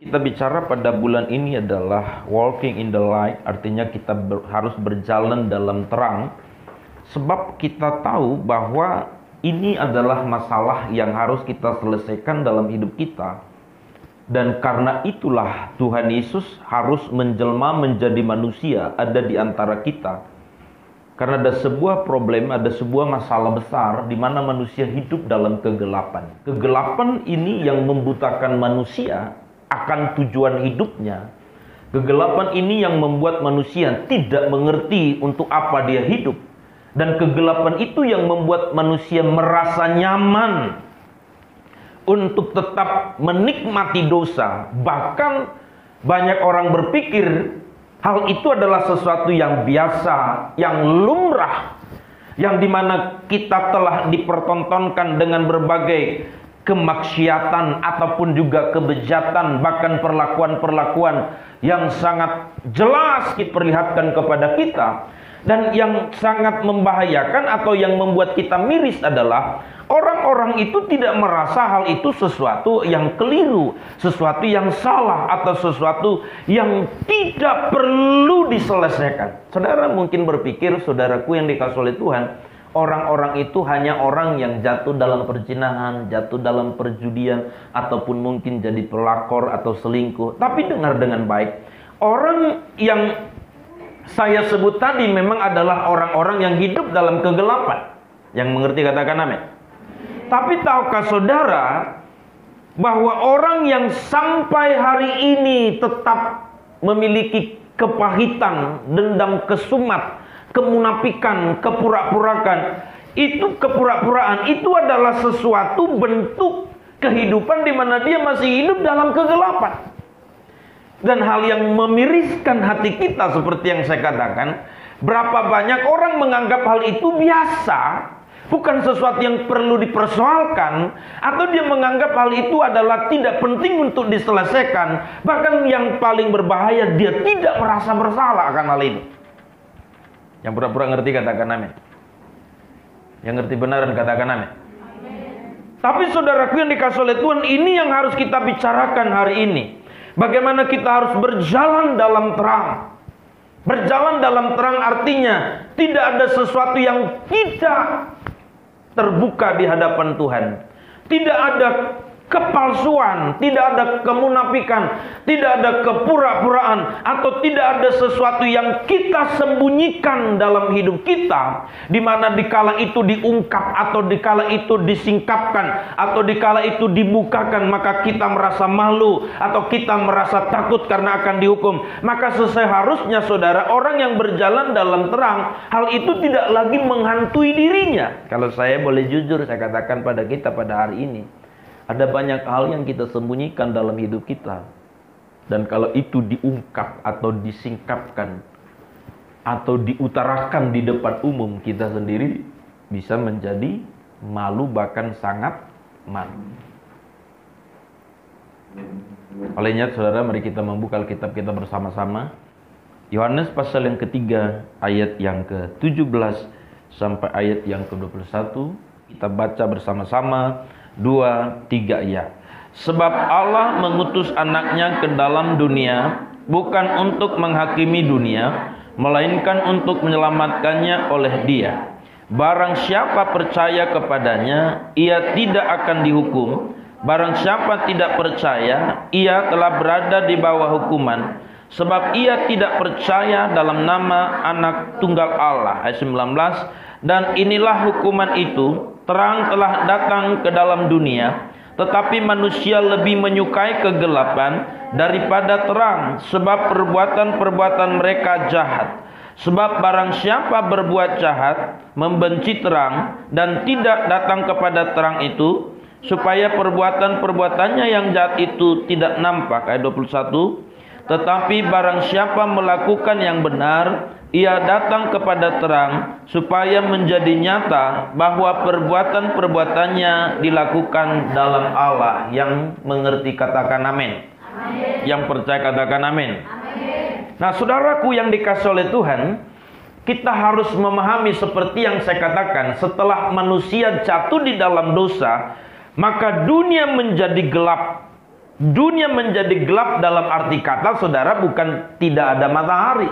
Kita bicara pada bulan ini adalah walking in the light, artinya kita harus berjalan dalam terang. Sebab kita tahu bahwa ini adalah masalah yang harus kita selesaikan dalam hidup kita. Dan karena itulah Tuhan Yesus harus menjelma menjadi manusia, ada di antara kita. Karena ada sebuah problem, ada sebuah masalah besar di mana manusia hidup dalam kegelapan. Kegelapan ini yang membutakan manusia akan tujuan hidupnya. Kegelapan ini yang membuat manusia tidak mengerti untuk apa dia hidup. Dan kegelapan itu yang membuat manusia merasa nyaman untuk tetap menikmati dosa. Bahkan banyak orang berpikir hal itu adalah sesuatu yang biasa, yang lumrah, yang dimana kita telah dipertontonkan dengan berbagai kemaksiatan ataupun juga kebejatan, bahkan perlakuan-perlakuan yang sangat jelas diperlihatkan kepada kita. Dan yang sangat membahayakan atau yang membuat kita miris adalah orang-orang itu tidak merasa hal itu sesuatu yang keliru, sesuatu yang salah, atau sesuatu yang tidak perlu diselesaikan. Saudara mungkin berpikir, saudaraku yang dikasihi oleh Tuhan, orang-orang itu hanya orang yang jatuh dalam perzinahan, jatuh dalam perjudian, ataupun mungkin jadi pelakor atau selingkuh. Tapi dengar dengan baik, orang yang saya sebut tadi memang adalah orang-orang yang hidup dalam kegelapan. Yang mengerti katakan amin. Tapi tahukah saudara bahwa orang yang sampai hari ini tetap memiliki kepahitan, dendam kesumat, kemunafikan, kepura-purakan, itu kepura-puraan itu adalah sesuatu bentuk kehidupan di mana dia masih hidup dalam kegelapan. Dan hal yang memiriskan hati kita seperti yang saya katakan, berapa banyak orang menganggap hal itu biasa, bukan sesuatu yang perlu dipersoalkan, atau dia menganggap hal itu adalah tidak penting untuk diselesaikan. Bahkan yang paling berbahaya, dia tidak merasa bersalah akan hal ini. Yang pura-pura ngerti katakan amin. Yang ngerti benaran katakan amin. Tapi saudaraku yang dikasihi oleh Tuhan, ini yang harus kita bicarakan hari ini. Bagaimana kita harus berjalan dalam terang. Berjalan dalam terang artinya tidak ada sesuatu yang tidak terbuka di hadapan Tuhan. Tidak ada kepalsuan, tidak ada kemunafikan, tidak ada kepura-puraan, atau tidak ada sesuatu yang kita sembunyikan dalam hidup kita, di mana dikala itu diungkap, atau dikala itu disingkapkan, atau dikala itu dibukakan, maka kita merasa malu, atau kita merasa takut karena akan dihukum. Maka seharusnya saudara, orang yang berjalan dalam terang, hal itu tidak lagi menghantui dirinya. Kalau saya boleh jujur, saya katakan pada kita pada hari ini, ada banyak hal yang kita sembunyikan dalam hidup kita. Dan kalau itu diungkap atau disingkapkan atau diutarakan di depan umum, kita sendiri bisa menjadi malu, bahkan sangat malu. Olehnya saudara, mari kita membuka Alkitab kita bersama-sama. Yohanes pasal yang ketiga, ayat yang ke-17 sampai ayat yang ke-21. Kita baca bersama-sama. 2, 3 ya. Sebab Allah mengutus anaknya ke dalam dunia bukan untuk menghakimi dunia, melainkan untuk menyelamatkannya oleh dia. Barang siapa percaya kepadanya, ia tidak akan dihukum. Barang siapa tidak percaya, ia telah berada di bawah hukuman, sebab ia tidak percaya dalam nama anak tunggal Allah. Ayat 19. Dan inilah hukuman itu, terang telah datang ke dalam dunia, tetapi manusia lebih menyukai kegelapan daripada terang, sebab perbuatan-perbuatan mereka jahat. Sebab barang siapa berbuat jahat, membenci terang, dan tidak datang kepada terang itu, supaya perbuatan-perbuatannya yang jahat itu tidak nampak. Ayat 21. Tetapi barang siapa melakukan yang benar, ia datang kepada terang, supaya menjadi nyata bahwa perbuatan-perbuatannya dilakukan dalam Allah. Yang mengerti katakan amin. Amin. Yang percaya katakan amin. Amin. Nah saudaraku yang dikasihi oleh Tuhan, kita harus memahami seperti yang saya katakan, setelah manusia jatuh di dalam dosa, maka dunia menjadi gelap. Dunia menjadi gelap dalam arti kata, saudara, bukan tidak ada matahari.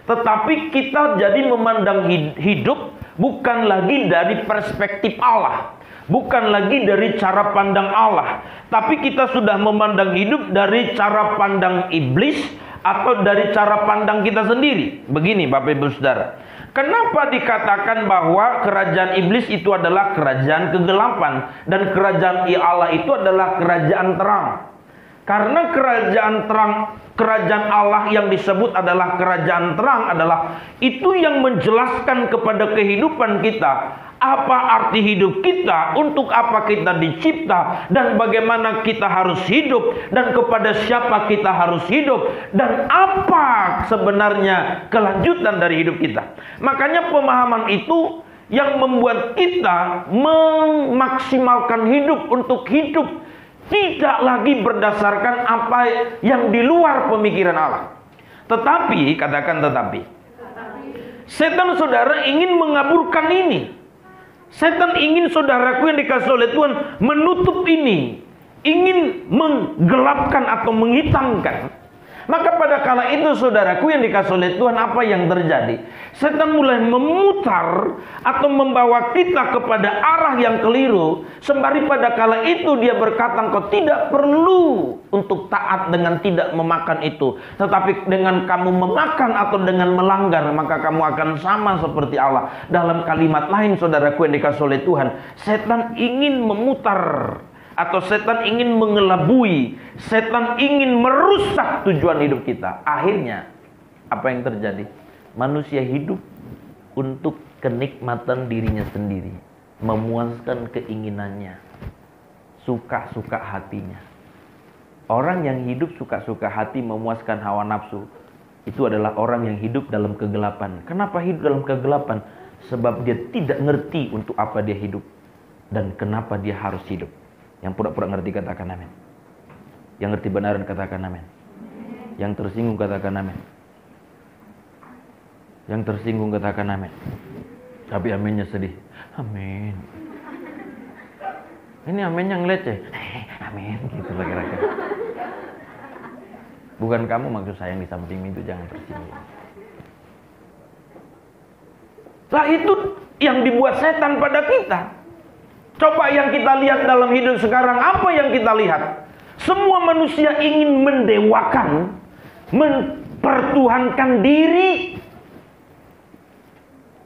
Tetapi kita jadi memandang hidup bukan lagi dari perspektif Allah. Bukan lagi dari cara pandang Allah. Tapi kita sudah memandang hidup dari cara pandang iblis atau dari cara pandang kita sendiri. Begini Bapak Ibu Saudara. Kenapa dikatakan bahwa kerajaan iblis itu adalah kerajaan kegelapan dan kerajaan Allah itu adalah kerajaan terang? Karena kerajaan terang, kerajaan Allah yang disebut adalah kerajaan terang adalah itu yang menjelaskan kepada kehidupan kita apa arti hidup kita, untuk apa kita dicipta, dan bagaimana kita harus hidup, dan kepada siapa kita harus hidup, dan apa sebenarnya kelanjutan dari hidup kita. Makanya pemahaman itu yang membuat kita memaksimalkan hidup untuk hidup tidak lagi berdasarkan apa yang di luar pemikiran Allah. Tetapi, katakan tetapi, setan saudara ingin mengaburkan ini. Setan ingin saudaraku yang dikasih oleh Tuhan menutup ini, ingin menggelapkan atau menghitamkan. Maka pada kala itu saudaraku yang dikasih oleh Tuhan, apa yang terjadi? Setan mulai memutar atau membawa kita kepada arah yang keliru. Sembari pada kala itu dia berkata, engkau tidak perlu untuk taat dengan tidak memakan itu. Tetapi dengan kamu memakan atau dengan melanggar, maka kamu akan sama seperti Allah. Dalam kalimat lain saudaraku yang dikasih oleh Tuhan, setan ingin memutar atau setan ingin mengelabui, setan ingin merusak tujuan hidup kita. Akhirnya apa yang terjadi? Manusia hidup untuk kenikmatan dirinya sendiri, memuaskan keinginannya, suka-suka hatinya. Orang yang hidup suka-suka hati, memuaskan hawa nafsu, itu adalah orang yang hidup dalam kegelapan. Kenapa hidup dalam kegelapan? Sebab dia tidak ngerti untuk apa dia hidup dan kenapa dia harus hidup. Yang pura-pura ngerti katakan amin. Yang ngerti benaran katakan amin. Yang tersinggung katakan amin. Yang tersinggung katakan amin. Tapi aminnya sedih. Amin. Ini aminnya ngeleceh. Amin gitu lah kira-kira. Bukan kamu maksud saya yang di samping itu, jangan tersinggung. Lah itu yang dibuat setan pada kita. Coba yang kita lihat dalam hidup sekarang, apa yang kita lihat? Semua manusia ingin mendewakan, mempertuhankan diri.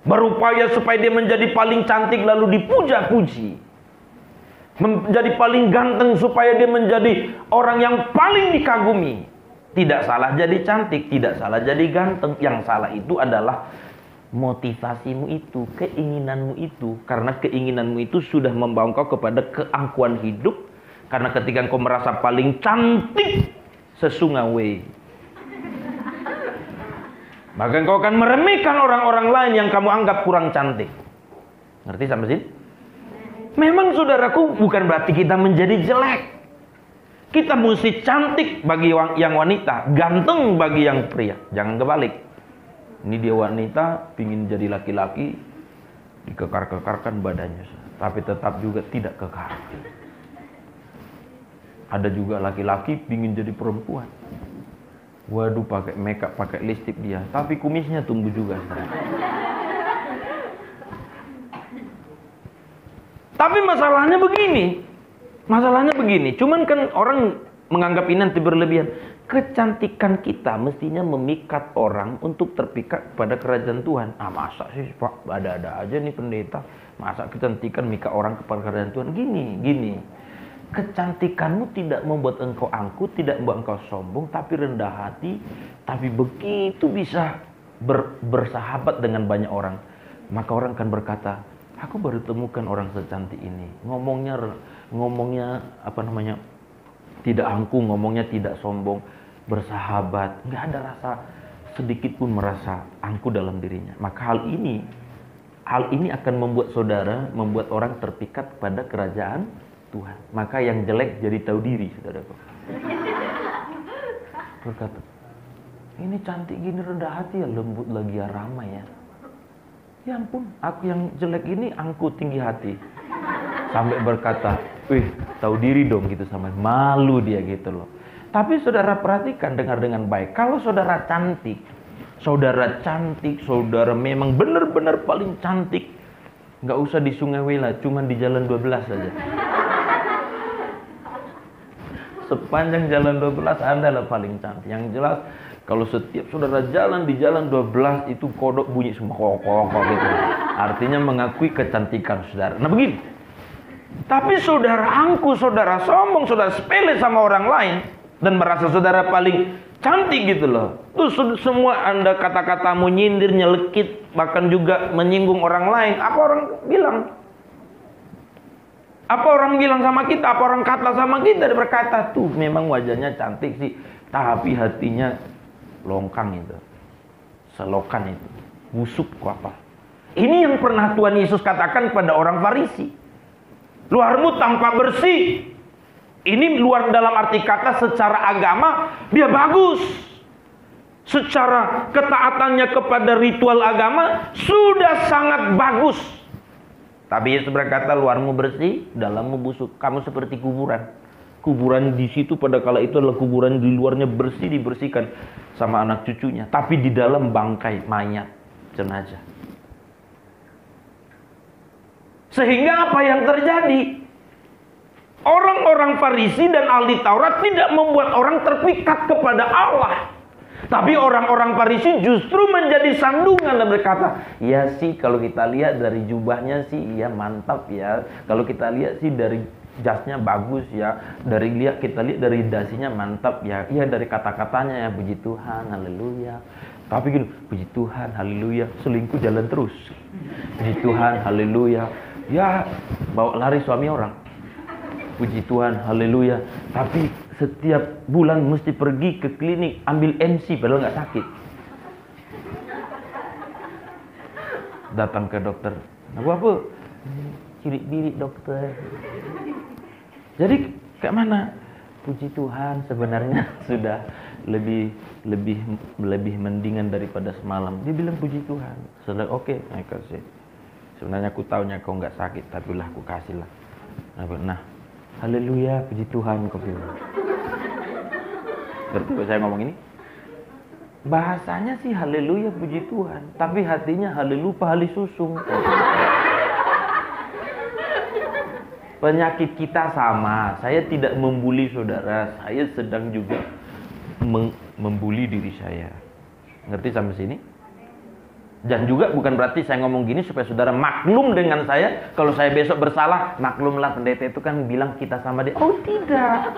Berupaya supaya dia menjadi paling cantik lalu dipuja-puji. Menjadi paling ganteng supaya dia menjadi orang yang paling dikagumi. Tidak salah jadi cantik, tidak salah jadi ganteng. Yang salah itu adalah motivasimu itu, keinginanmu itu. Karena keinginanmu itu sudah membawa engkau kepada keangkuhan hidup. Karena ketika engkau merasa paling cantik sesungawe, maka engkau akan meremehkan orang-orang lain yang kamu anggap kurang cantik. Ngerti sampai sini? Memang saudaraku, bukan berarti kita menjadi jelek. Kita mesti cantik bagi yang wanita, ganteng bagi yang pria. Jangan kebalik. Ini dia wanita, pingin jadi laki-laki, dikekar-kekarkan badannya, tapi tetap juga tidak kekar. Ada juga laki-laki pingin jadi perempuan. Waduh, pakai makeup, pakai lipstik dia, tapi kumisnya tumbuh juga. Tapi masalahnya begini. Cuman kan orang menganggap ini nanti berlebihan. Kecantikan kita mestinya memikat orang untuk terpikat pada kerajaan Tuhan. Masa sih Pak, ada-ada aja nih pendeta. Masa kecantikan mikat orang kepada kerajaan Tuhan? Gini. Kecantikanmu tidak membuat engkau angkuh, tidak membuat engkau sombong, tapi rendah hati. Tapi begitu bisa bersahabat dengan banyak orang, maka orang akan berkata, aku baru temukan orang secantik ini. Ngomongnya tidak angkuh, ngomongnya tidak sombong, bersahabat, nggak ada rasa sedikit pun merasa angkuh dalam dirinya. Maka hal ini akan membuat orang terpikat pada kerajaan Tuhan. Maka yang jelek jadi tahu diri, saudaraku. Berkata, ini cantik gini, rendah hati ya, lembut lagi ya, ramai ya. Ya ampun, aku yang jelek ini angkuh, tinggi hati. Sampai berkata, Wih, tahu diri dong gitu sama, malu dia gitu loh. Tapi saudara perhatikan, dengar dengan baik. Kalau saudara cantik, saudara memang benar-benar paling cantik, nggak usah di Sungai Wela, cuman di Jalan 12 saja. Sepanjang Jalan 12 Anda lah paling cantik. Yang jelas, kalau setiap saudara jalan di Jalan 12 itu kodok bunyi semua kok gitu. Artinya mengakui kecantikan saudara. Nah begini. Tapi saudara angku, saudara sombong, saudara sepele sama orang lain dan merasa saudara paling cantik gitu loh. Tuh semua Anda kata-katamu nyindir, nyelekit, bahkan juga menyinggung orang lain. Apa orang bilang? Apa orang bilang sama kita? Apa orang kata sama kita? Dia berkata, tuh memang wajahnya cantik sih, tapi hatinya longkang itu, selokan itu, busuk kok apa. Ini yang pernah Tuhan Yesus katakan pada orang Farisi. Luarmu tampak bersih. Ini luar dalam arti kata secara agama dia bagus. Secara ketaatannya kepada ritual agama sudah sangat bagus. Tapi Yesus berkata, luarmu bersih, dalammu busuk. Kamu seperti kuburan. Kuburan di situ pada kala itu adalah kuburan, di luarnya bersih, dibersihkan sama anak cucunya. Tapi di dalam bangkai mayat, jenazah. Sehingga apa yang terjadi? Orang-orang Farisi dan ahli Taurat tidak membuat orang terpikat kepada Allah. Tapi orang-orang Farisi justru menjadi sandungan dan berkata, ya sih kalau kita lihat dari jubahnya sih ya mantap ya. Kalau kita lihat sih dari jasnya bagus ya. Kita lihat dari dasinya mantap ya. Iya dari kata-katanya ya, puji Tuhan, haleluya. Tapi gini, puji Tuhan, haleluya, selingkuh jalan terus. Puji Tuhan, haleluya. Ya bawa lari suami orang. Puji Tuhan, haleluya. Tapi setiap bulan mesti pergi ke klinik ambil MC padahal nggak sakit. Datang ke dokter. Apa? Cilik-cilik dokter. Jadi kayak mana? Puji Tuhan, sebenarnya sudah lebih mendingan daripada semalam. Dia bilang puji Tuhan. Sudah oke, saya kasih. Sebenarnya aku tahunya kau nggak sakit, tapi lah aku kasih lah. Nah, haleluya, puji Tuhan kau bilang. Berarti saya ngomong ini, bahasanya sih haleluya, puji Tuhan, tapi hatinya halelupa, halisusung. Penyakit kita sama. Saya tidak membuli saudara, saya sedang juga membuli diri saya. Ngerti sampai sini? Dan juga bukan berarti saya ngomong gini supaya saudara maklum dengan saya. Kalau saya besok bersalah, maklumlah pendeta itu kan bilang kita sama dia. Oh tidak.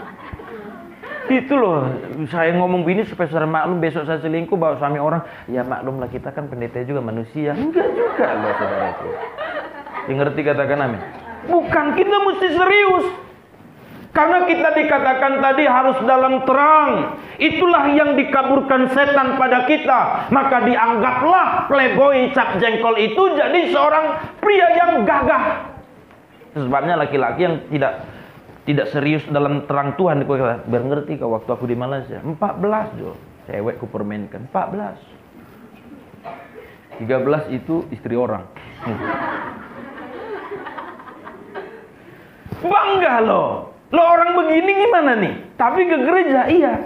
Itu loh, saya ngomong gini supaya saudara maklum besok saya selingkuh bawa suami orang. Ya maklumlah kita kan pendeta juga manusia. Enggak juga loh saudara itu. Yang ngerti katakan amin. Bukan, kita mesti serius. Karena kita dikatakan tadi harus dalam terang. Itulah yang dikaburkan setan pada kita. Maka dianggaplah playboy cap jengkol itu jadi seorang pria yang gagah. Sebabnya laki-laki yang tidak serius dalam terang Tuhan. Biar ngerti kau waktu aku di Malaysia 14 Jo cewek ku permainkan 14. 13 itu istri orang. Bangga loh. Lo orang begini gimana nih? Tapi ke gereja, iya.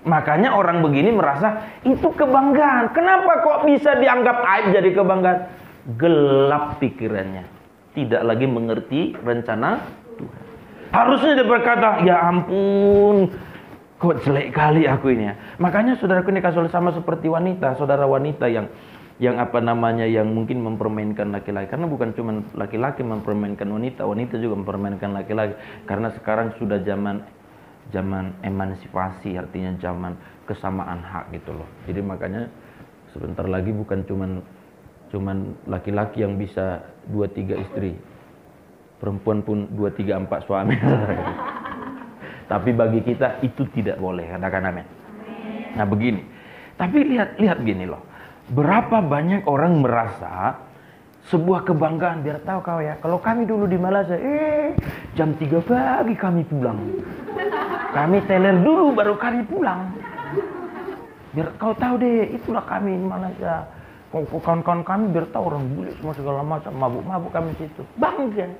Makanya orang begini merasa itu kebanggaan. Kenapa kok bisa dianggap aib jadi kebanggaan? Gelap pikirannya. Tidak lagi mengerti rencana Tuhan. Harusnya dia berkata, ya ampun, kok jelek kali aku ini ya. Makanya saudaraku ini kasih sama seperti wanita. Saudara wanita yang mungkin mempermainkan laki-laki. Karena bukan cuma laki-laki mempermainkan wanita, wanita juga mempermainkan laki-laki. Karena sekarang sudah zaman emansipasi, artinya zaman kesamaan hak gitu loh. Jadi makanya sebentar lagi bukan cuman laki-laki yang bisa 2-3 istri. Perempuan pun 2-3-4 suami. Tapi bagi kita itu tidak boleh, katakan amin. Nah begini. Tapi lihat gini loh. Berapa banyak orang merasa sebuah kebanggaan, biar tahu kau ya, kalau kami dulu di Malaysia, jam 3 pagi kami pulang. Kami teler dulu baru kami pulang. Biar kau tahu deh, itulah kami di Malaysia. Kawan-kawan kami biar tahu orang bule semua segala macam, mabuk-mabuk kami situ. Bangga.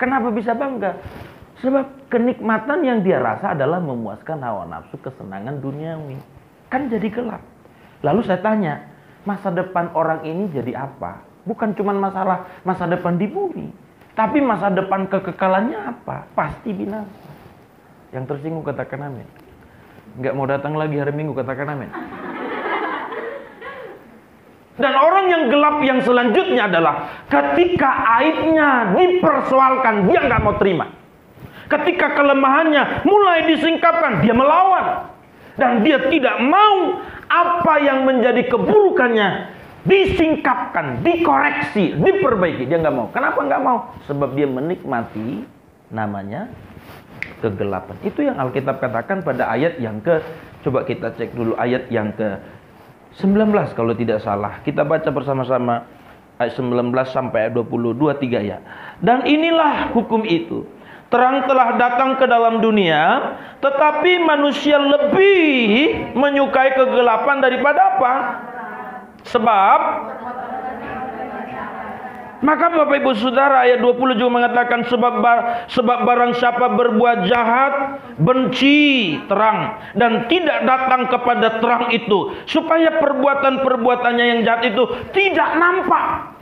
Kenapa bisa bangga? Sebab kenikmatan yang dia rasa adalah memuaskan hawa nafsu, kesenangan duniawi. Kan jadi gelap. Lalu saya tanya, masa depan orang ini jadi apa? Bukan cuma masalah masa depan di bumi, tapi masa depan kekekalannya apa? Pasti binasa. Yang tersinggung katakan amin. Nggak mau datang lagi hari Minggu, katakan amin. Dan orang yang gelap yang selanjutnya adalah ketika aibnya dipersoalkan, dia nggak mau terima. Ketika kelemahannya mulai disingkapkan, dia melawan. Dan dia tidak mau apa yang menjadi keburukannya disingkapkan, dikoreksi, diperbaiki. Dia nggak mau. Kenapa nggak mau? Sebab dia menikmati namanya kegelapan. Itu yang Alkitab katakan pada ayat yang coba kita cek dulu ayat yang ke 19 kalau tidak salah. Kita baca bersama-sama ayat 19 sampai 22, 3 ya. Dan inilah hukum itu. Terang telah datang ke dalam dunia, tetapi manusia lebih menyukai kegelapan daripada apa? Sebab maka Bapak Ibu Saudara ayat 20 juga mengatakan sebab barang siapa berbuat jahat benci terang dan tidak datang kepada terang itu supaya perbuatan-perbuatannya yang jahat itu tidak nampak.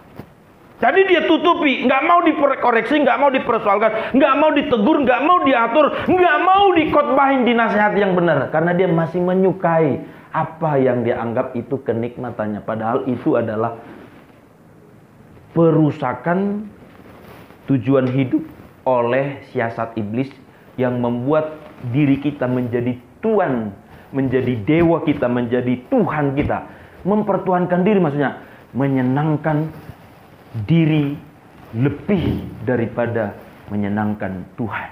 Jadi dia tutupi, nggak mau dikoreksi, nggak mau dipersoalkan, nggak mau ditegur, nggak mau diatur, nggak mau dikotbahin, dinasihati yang benar, karena dia masih menyukai apa yang dia anggap itu kenikmatannya, padahal itu adalah perusakan tujuan hidup oleh siasat iblis yang membuat diri kita menjadi tuan, menjadi dewa kita, menjadi Tuhan kita, mempertuhankan diri, maksudnya menyenangkan diri lebih daripada menyenangkan Tuhan.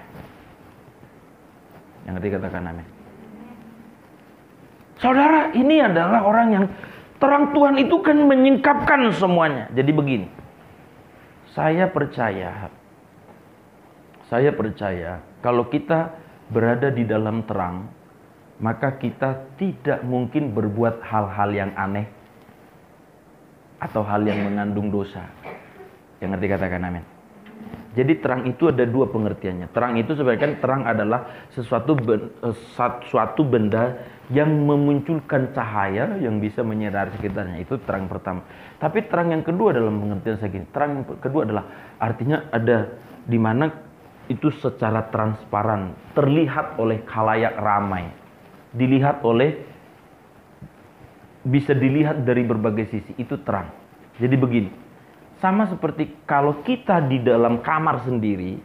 Yang ketiga katakan amin. Saudara, ini adalah orang yang terang Tuhan itu kan menyingkapkan semuanya. Jadi begini, saya percaya kalau kita berada di dalam terang, maka kita tidak mungkin berbuat hal-hal yang aneh atau hal yang mengandung dosa. Yang ngerti katakan amin. Jadi terang itu ada dua pengertiannya. Terang itu sebenarnya terang adalah suatu benda yang memunculkan cahaya yang bisa menyinari sekitarnya. Itu terang pertama. Tapi terang yang kedua dalam pengertian segini. Terang yang kedua adalah artinya ada di mana itu secara transparan, terlihat oleh khalayak ramai, bisa dilihat dari berbagai sisi. Itu terang. Jadi begini, sama seperti kalau kita di dalam kamar sendiri,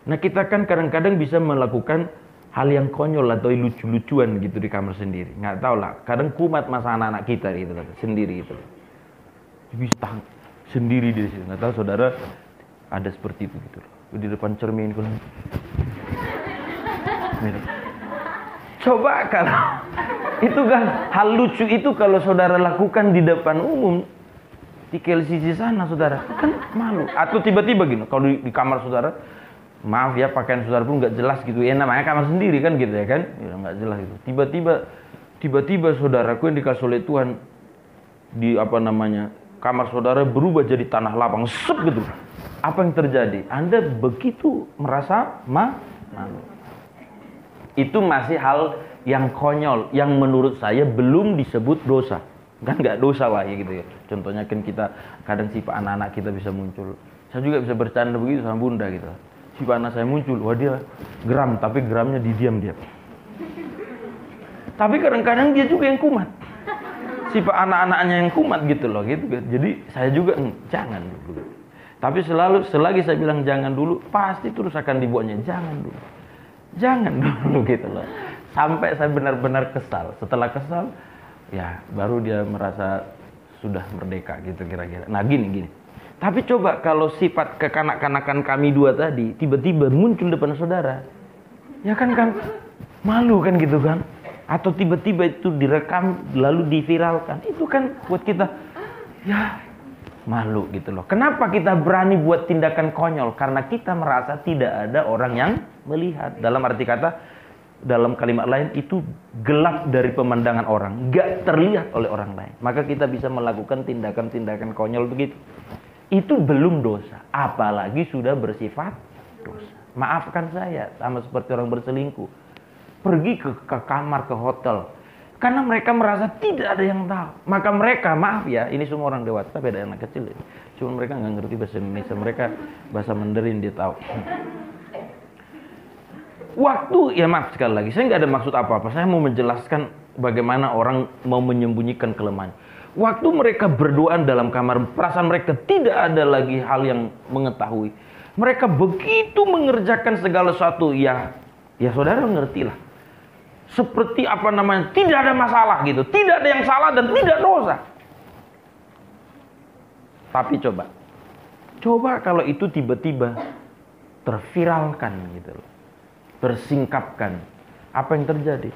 nah kita kan kadang-kadang bisa melakukan hal yang konyol atau lucu-lucuan gitu di kamar sendiri. Nggak tahu lah, kadang kumat masa anak-anak kita gitu sendiri gitu. Bisa sendiri di situ. Nggak tahu saudara ada seperti itu gitu. Di depan cermin kan. Coba kalau itu kan hal lucu itu kalau saudara lakukan di depan umum di KLCC sana, saudara kan malu. Atau tiba-tiba gini, kalau di kamar saudara, maaf ya pakaian saudara pun nggak jelas gitu. Ya namanya kamar sendiri kan gitu ya kan, ya, nggak jelas gitu. Tiba-tiba saudaraku yang dikasih oleh Tuhan di kamar saudara berubah jadi tanah lapang, sep gitu. Apa yang terjadi? Anda begitu merasa malu. Itu masih hal yang konyol, yang menurut saya belum disebut dosa. Kan nggak dosa lah ya gitu ya. Contohnya kan kita kadang sifat anak-anak kita bisa muncul. Saya juga bisa bercanda begitu sama bunda gitu. Sifat anak saya muncul, wah dia geram, tapi geramnya didiam dia. Tapi kadang-kadang dia juga yang kumat. Sifat anak-anaknya yang kumat gitu loh gitu. Jadi saya juga jangan dulu. Tapi selagi saya bilang jangan dulu, pasti terus akan dibuatnya jangan dulu. Jangan dulu gitu loh. Sampai saya benar-benar kesal. Setelah kesal, ya baru dia merasa sudah merdeka gitu kira-kira. Nah gini. Tapi coba kalau sifat kekanak-kanakan kami dua tadi tiba-tiba muncul depan saudara, ya kan malu kan gitu kan? Atau tiba-tiba itu direkam lalu diviralkan, itu kan buat kita ya malu gitu loh. Kenapa kita berani buat tindakan konyol? Karena kita merasa tidak ada orang yang melihat. Dalam arti kata, dalam kalimat lain itu gelap dari pemandangan orang, gak terlihat oleh orang lain. Maka kita bisa melakukan tindakan-tindakan konyol begitu. Itu belum dosa, apalagi sudah bersifat Maafkan saya, sama seperti orang berselingkuh. Pergi ke kamar, ke hotel. Karena mereka merasa tidak ada yang tahu. Maka mereka, maaf ya, ini semua orang dewasa, tapi ada anak kecil. Cuma mereka nggak ngerti bahasa Indonesia. Mereka bahasa Mandarin dia tahu. Waktu, ya maaf sekali lagi, saya nggak ada maksud apa-apa. Saya mau menjelaskan bagaimana orang mau menyembunyikan kelemahan. Waktu mereka berdoa dalam kamar, perasaan mereka tidak ada lagi hal yang mengetahui. Mereka begitu mengerjakan segala sesuatu, ya saudara ngerti lah. Seperti apa namanya, tidak ada masalah gitu, tidak ada yang salah dan tidak dosa. Tapi coba kalau itu tiba-tiba terviralkan gitu loh, tersingkapkan, apa yang terjadi?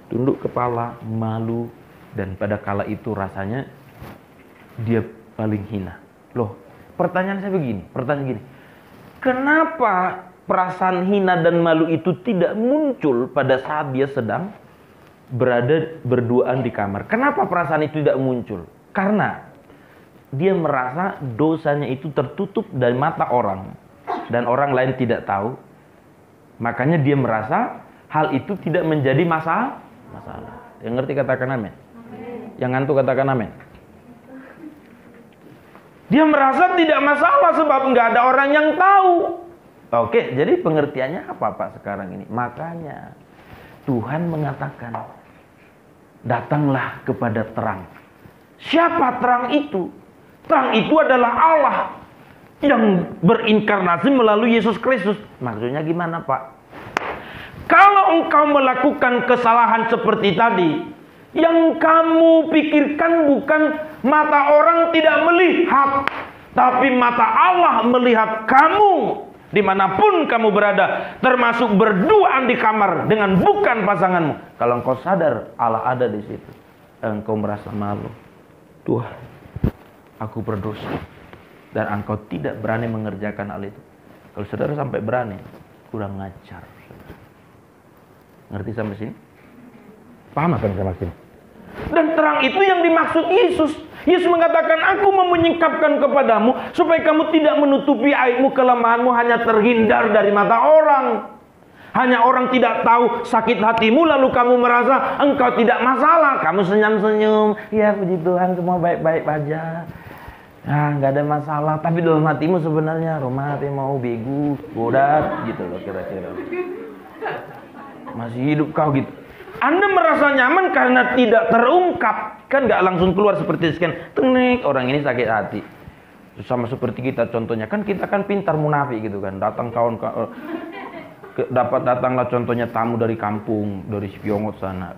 Tunduk kepala, malu, dan pada kala itu rasanya dia paling hina. Loh, pertanyaan gini, kenapa perasaan hina dan malu itu tidak muncul pada saat dia sedang berduaan di kamar? Kenapa perasaan itu tidak muncul? Karena dia merasa dosanya itu tertutup dari mata orang dan orang lain tidak tahu. Makanya dia merasa hal itu tidak menjadi masalah. Yang ngerti katakan amin. Yang ngantuk katakan amin. Dia merasa tidak masalah sebab nggak ada orang yang tahu. Oke, jadi pengertiannya apa Pak sekarang ini? Makanya Tuhan mengatakan, datanglah kepada terang. Siapa terang itu? Terang itu adalah Allah yang berinkarnasi melalui Yesus Kristus. Maksudnya gimana Pak? Kalau engkau melakukan kesalahan seperti tadi, yang kamu pikirkan bukan mata orang tidak melihat, tapi mata Allah melihat kamu. Dimanapun kamu berada, termasuk berduaan di kamar dengan bukan pasanganmu. Kalau engkau sadar Allah ada di situ, engkau merasa malu. Tuhan, aku berdosa, dan engkau tidak berani mengerjakan hal itu. Kalau saudara sampai berani, kurang ngajar. Ngerti sampai sini? Paham apa yang saya maksud? Dan terang itu yang dimaksud Yesus. Yesus mengatakan, aku mau menyingkapkan kepadamu supaya kamu tidak menutupi aibmu, kelemahanmu, hanya terhindar dari mata orang. Hanya orang tidak tahu sakit hatimu, lalu kamu merasa engkau tidak masalah. Kamu senyum-senyum, ya puji Tuhan semua baik-baik aja. Nah, nggak ada masalah. Tapi dalam hatimu sebenarnya rumah hati mau begu, bodat, gitu loh kira-kira. Masih hidup kau gitu. Anda merasa nyaman karena tidak terungkap. Kan nggak langsung keluar seperti sekian. Tenik, orang ini sakit hati. Sama seperti kita contohnya. Kan kita kan pintar munafik gitu kan. Datanglah contohnya tamu dari kampung. Dari Spiongot sana.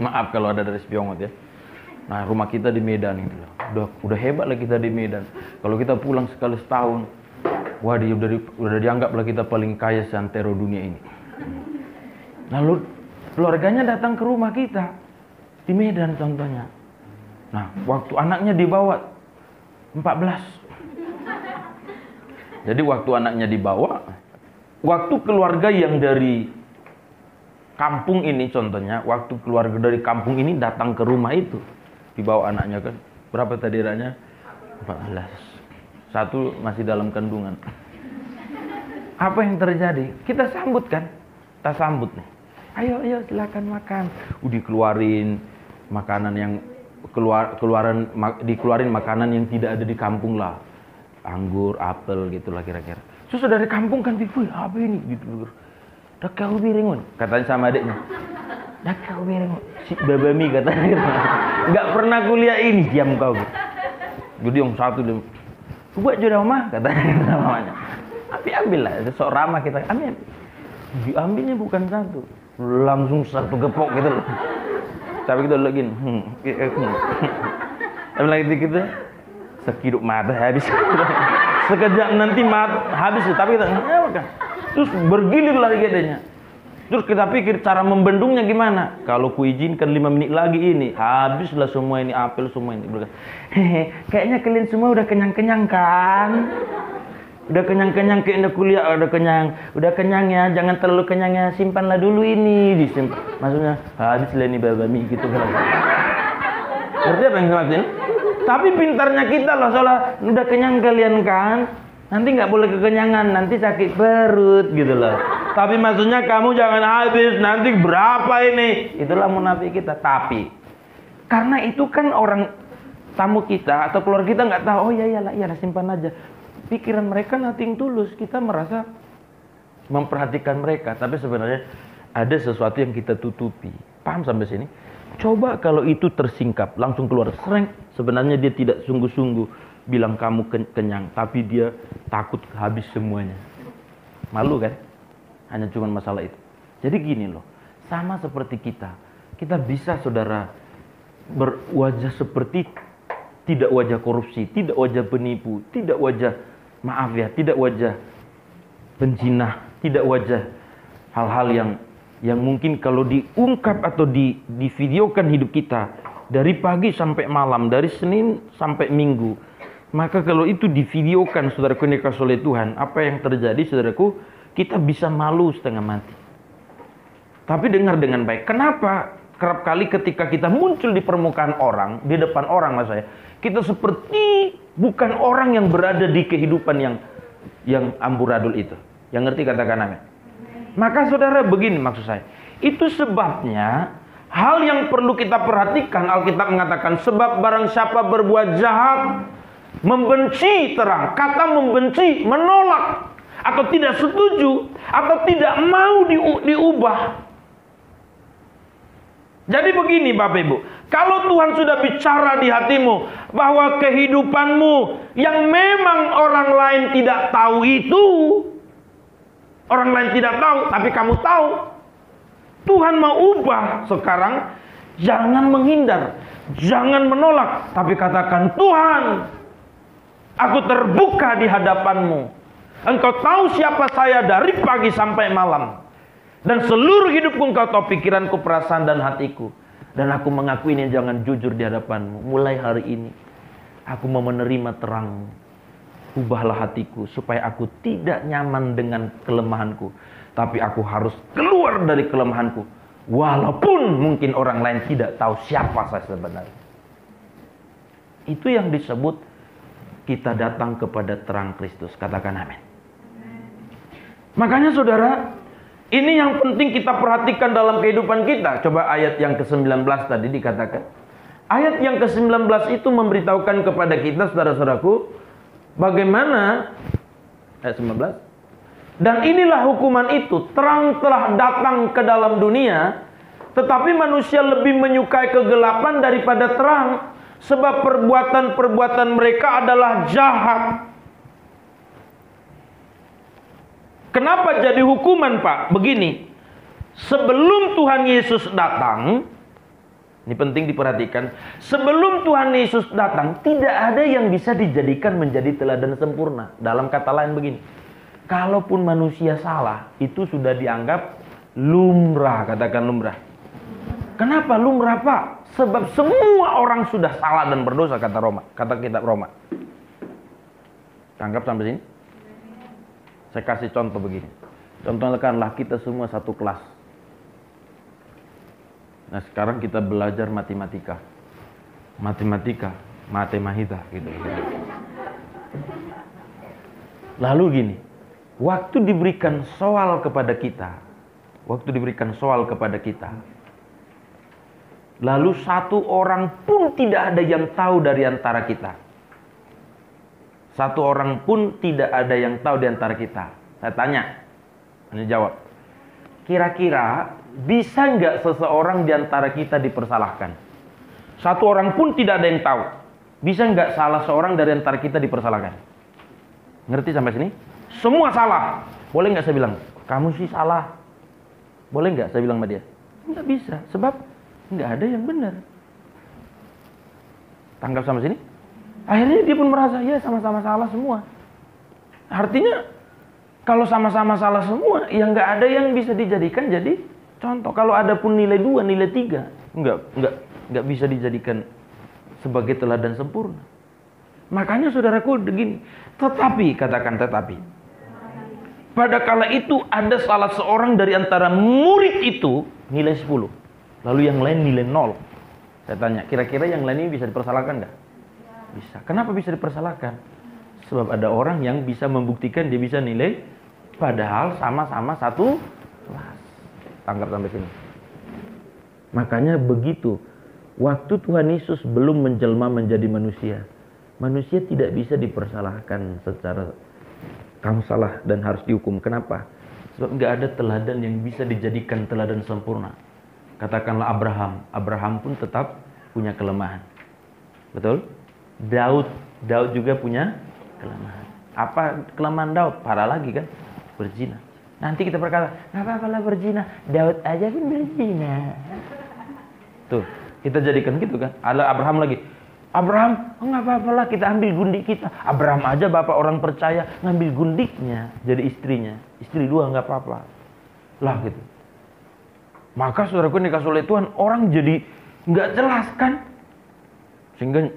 Maaf kalau ada dari Spiongot ya. Nah rumah kita di Medan gitu. Udah hebat lah kita di Medan. Kalau kita pulang sekali setahun. Wah udah dianggap lah kita paling kaya seantero dunia ini. Lalu keluarganya datang ke rumah kita di Medan contohnya. Nah, waktu anaknya dibawa 14. Jadi waktu anaknya dibawa, waktu keluarga yang dari kampung ini contohnya, waktu keluarga dari kampung ini datang ke rumah itu, dibawa anaknya kan. Berapa tadi anaknya? 14. Satu masih dalam kandungan. Apa yang terjadi? Kita sambut kan? Kita sambut nih. Ayo silakan makan. Dikeluarin makanan yang dikeluarin makanan yang tidak ada di kampung lah. Anggur, apel gitulah kira-kira. Terus dari kampung kan pikir, apa ini gitu. Dah kau biringun, katanya sama adiknya. Dah kau biringun. Si babami katanya. Enggak pernah kuliah ini, diam kau. Jadi yang satu dia, buat jodoh mah katanya namanya. Tapi ambillah, sok ramah kita. Ambil. Diambilnya bukan satu. Langsung satu gepok gitu loh. Tapi kita lagi tapi lagi kita sekiduk mata habis. Sekejap nanti habis tapi kita kan. Terus bergilir lagi adanya. Terus kita pikir cara membendungnya gimana? Kalau ku izinkan 5 menit lagi ini, habislah semua ini apel semua ini. Kayaknya kalian semua udah kenyang-kenyang kan? Udah kenyang-kenyang kayaknya kuliah, udah kenyang ya, jangan terlalu kenyang ya, simpanlah dulu ini, disimpan. Maksudnya habislah ini babami gitu kan. Ngerti apa yang saya maksudin? Tapi pintarnya kita loh, soalnya udah kenyang kalian kan? Nanti nggak boleh kekenyangan, nanti sakit perut gitu loh. Tapi maksudnya kamu jangan habis, nanti berapa ini? Itulah munafik kita. Tapi karena itu kan orang tamu kita atau keluarga kita nggak tahu, oh iya simpan aja. Pikiran mereka nothing tulus, kita merasa memperhatikan mereka, tapi sebenarnya ada sesuatu yang kita tutupi. Paham sampai sini? Coba kalau itu tersingkap, langsung keluar sereng. Sebenarnya dia tidak sungguh-sungguh bilang kamu kenyang, tapi dia takut habis semuanya. Malu kan? Hanya cuma masalah itu. Jadi gini loh, sama seperti kita bisa saudara berwajah seperti tidak wajah korupsi, tidak wajah penipu, tidak wajah tidak wajah penjinah, tidak wajah hal-hal yang mungkin kalau diungkap atau divideokan hidup kita dari pagi sampai malam, dari Senin sampai Minggu. Maka kalau itu divideokan, saudaraku yang dikasihi oleh Tuhan, apa yang terjadi, saudaraku, kita bisa malu setengah mati. Tapi dengar dengan baik. Kenapa kerap kali ketika kita muncul di permukaan orang, di depan orang mas saya, kita seperti bukan orang yang berada di kehidupan yang amburadul itu. Yang ngerti katakan amin. Maka saudara begini maksud saya. Itu sebabnya hal yang perlu kita perhatikan, Alkitab mengatakan, sebab barang siapa berbuat jahat, membenci terang, kata membenci, menolak, atau tidak setuju, atau tidak mau diubah. Jadi begini Bapak Ibu, kalau Tuhan sudah bicara di hatimu, bahwa kehidupanmu yang memang orang lain tidak tahu itu, orang lain tidak tahu, tapi kamu tahu, Tuhan mau ubah sekarang, jangan menghindar, jangan menolak, tapi katakan, Tuhan, aku terbuka di hadapanmu. Engkau tahu siapa saya dari pagi sampai malam. Dan seluruh hidupku engkau tahu, pikiranku, perasaan dan hatiku. Dan aku mengakui ini jangan jujur di hadapanmu. Mulai hari ini, aku mau menerima terang. Ubahlah hatiku supaya aku tidak nyaman dengan kelemahanku. Tapi aku harus keluar dari kelemahanku. Walaupun mungkin orang lain tidak tahu siapa saya sebenarnya. Itu yang disebut kita datang kepada terang Kristus. Katakan amin. Makanya saudara, ini yang penting kita perhatikan dalam kehidupan kita. Coba ayat yang ke-19 tadi dikatakan. Ayat yang ke-19 itu memberitahukan kepada kita, saudara-saudaraku, bagaimana ayat 19. Dan inilah hukuman itu, terang telah datang ke dalam dunia, tetapi manusia lebih menyukai kegelapan daripada terang, sebab perbuatan-perbuatan mereka adalah jahat. Kenapa jadi hukuman, Pak? Begini, sebelum Tuhan Yesus datang, ini penting diperhatikan, sebelum Tuhan Yesus datang, tidak ada yang bisa dijadikan menjadi teladan sempurna. Dalam kata lain begini, kalaupun manusia salah, itu sudah dianggap lumrah, katakan lumrah. Kenapa lumrah, Pak? Sebab semua orang sudah salah dan berdosa, kata kitab Roma. Tangkap sampai sini? Saya kasih contoh begini. Contohkanlah kita semua satu kelas. Nah sekarang kita belajar matematika. Matematika gitu. Lalu gini, waktu diberikan soal kepada kita, lalu satu orang pun tidak ada yang tahu dari antara kita. Satu orang pun tidak ada yang tahu di antara kita. Saya tanya, ini jawab. Kira-kira bisa nggak seseorang di antara kita dipersalahkan? Satu orang pun tidak ada yang tahu. Bisa nggak salah seorang dari antara kita dipersalahkan? Ngerti sampai sini? Semua salah. Boleh nggak saya bilang, kamu sih salah? Boleh nggak saya bilang sama dia? Nggak bisa, sebab nggak ada yang benar. Tangkap sampai sini? Akhirnya dia pun merasa, ya sama-sama salah semua. Artinya, kalau sama-sama salah semua, ya nggak ada yang bisa dijadikan jadi contoh. Kalau ada pun nilai 2, nilai 3, nggak bisa dijadikan sebagai teladan sempurna. Makanya saudaraku begini, tetapi, katakan tetapi. Pada kala itu ada salah seorang dari antara murid itu nilai 10. Lalu yang lain nilai 0. Saya tanya, kira-kira yang lain ini bisa dipersalahkan nggak? Bisa. Kenapa bisa dipersalahkan? Sebab ada orang yang bisa membuktikan dia bisa nilai, padahal sama-sama satu kelas. Tangkap sampai sini. Makanya begitu, waktu Tuhan Yesus belum menjelma menjadi manusia, manusia tidak bisa dipersalahkan secara kamu salah dan harus dihukum. Kenapa? Sebab nggak ada teladan yang bisa dijadikan teladan sempurna. Katakanlah Abraham pun tetap punya kelemahan. Betul? Daud juga punya kelemahan. Apa kelemahan Daud? Parah lagi kan? Berzina. Nanti kita berkata, nggak apa-apa lah berzina. Daud aja pun berzina. Tuh, kita jadikan gitu kan? Ada Abraham lagi. Abraham, oh, nggak apa-apa lah kita ambil gundik kita. Abraham aja bapak orang percaya ngambil gundiknya jadi istrinya. Istri dua nggak apa-apa. Lah gitu. Maka saudaraku dikasih oleh Tuhan, orang jadi nggak jelas kan? Sehingga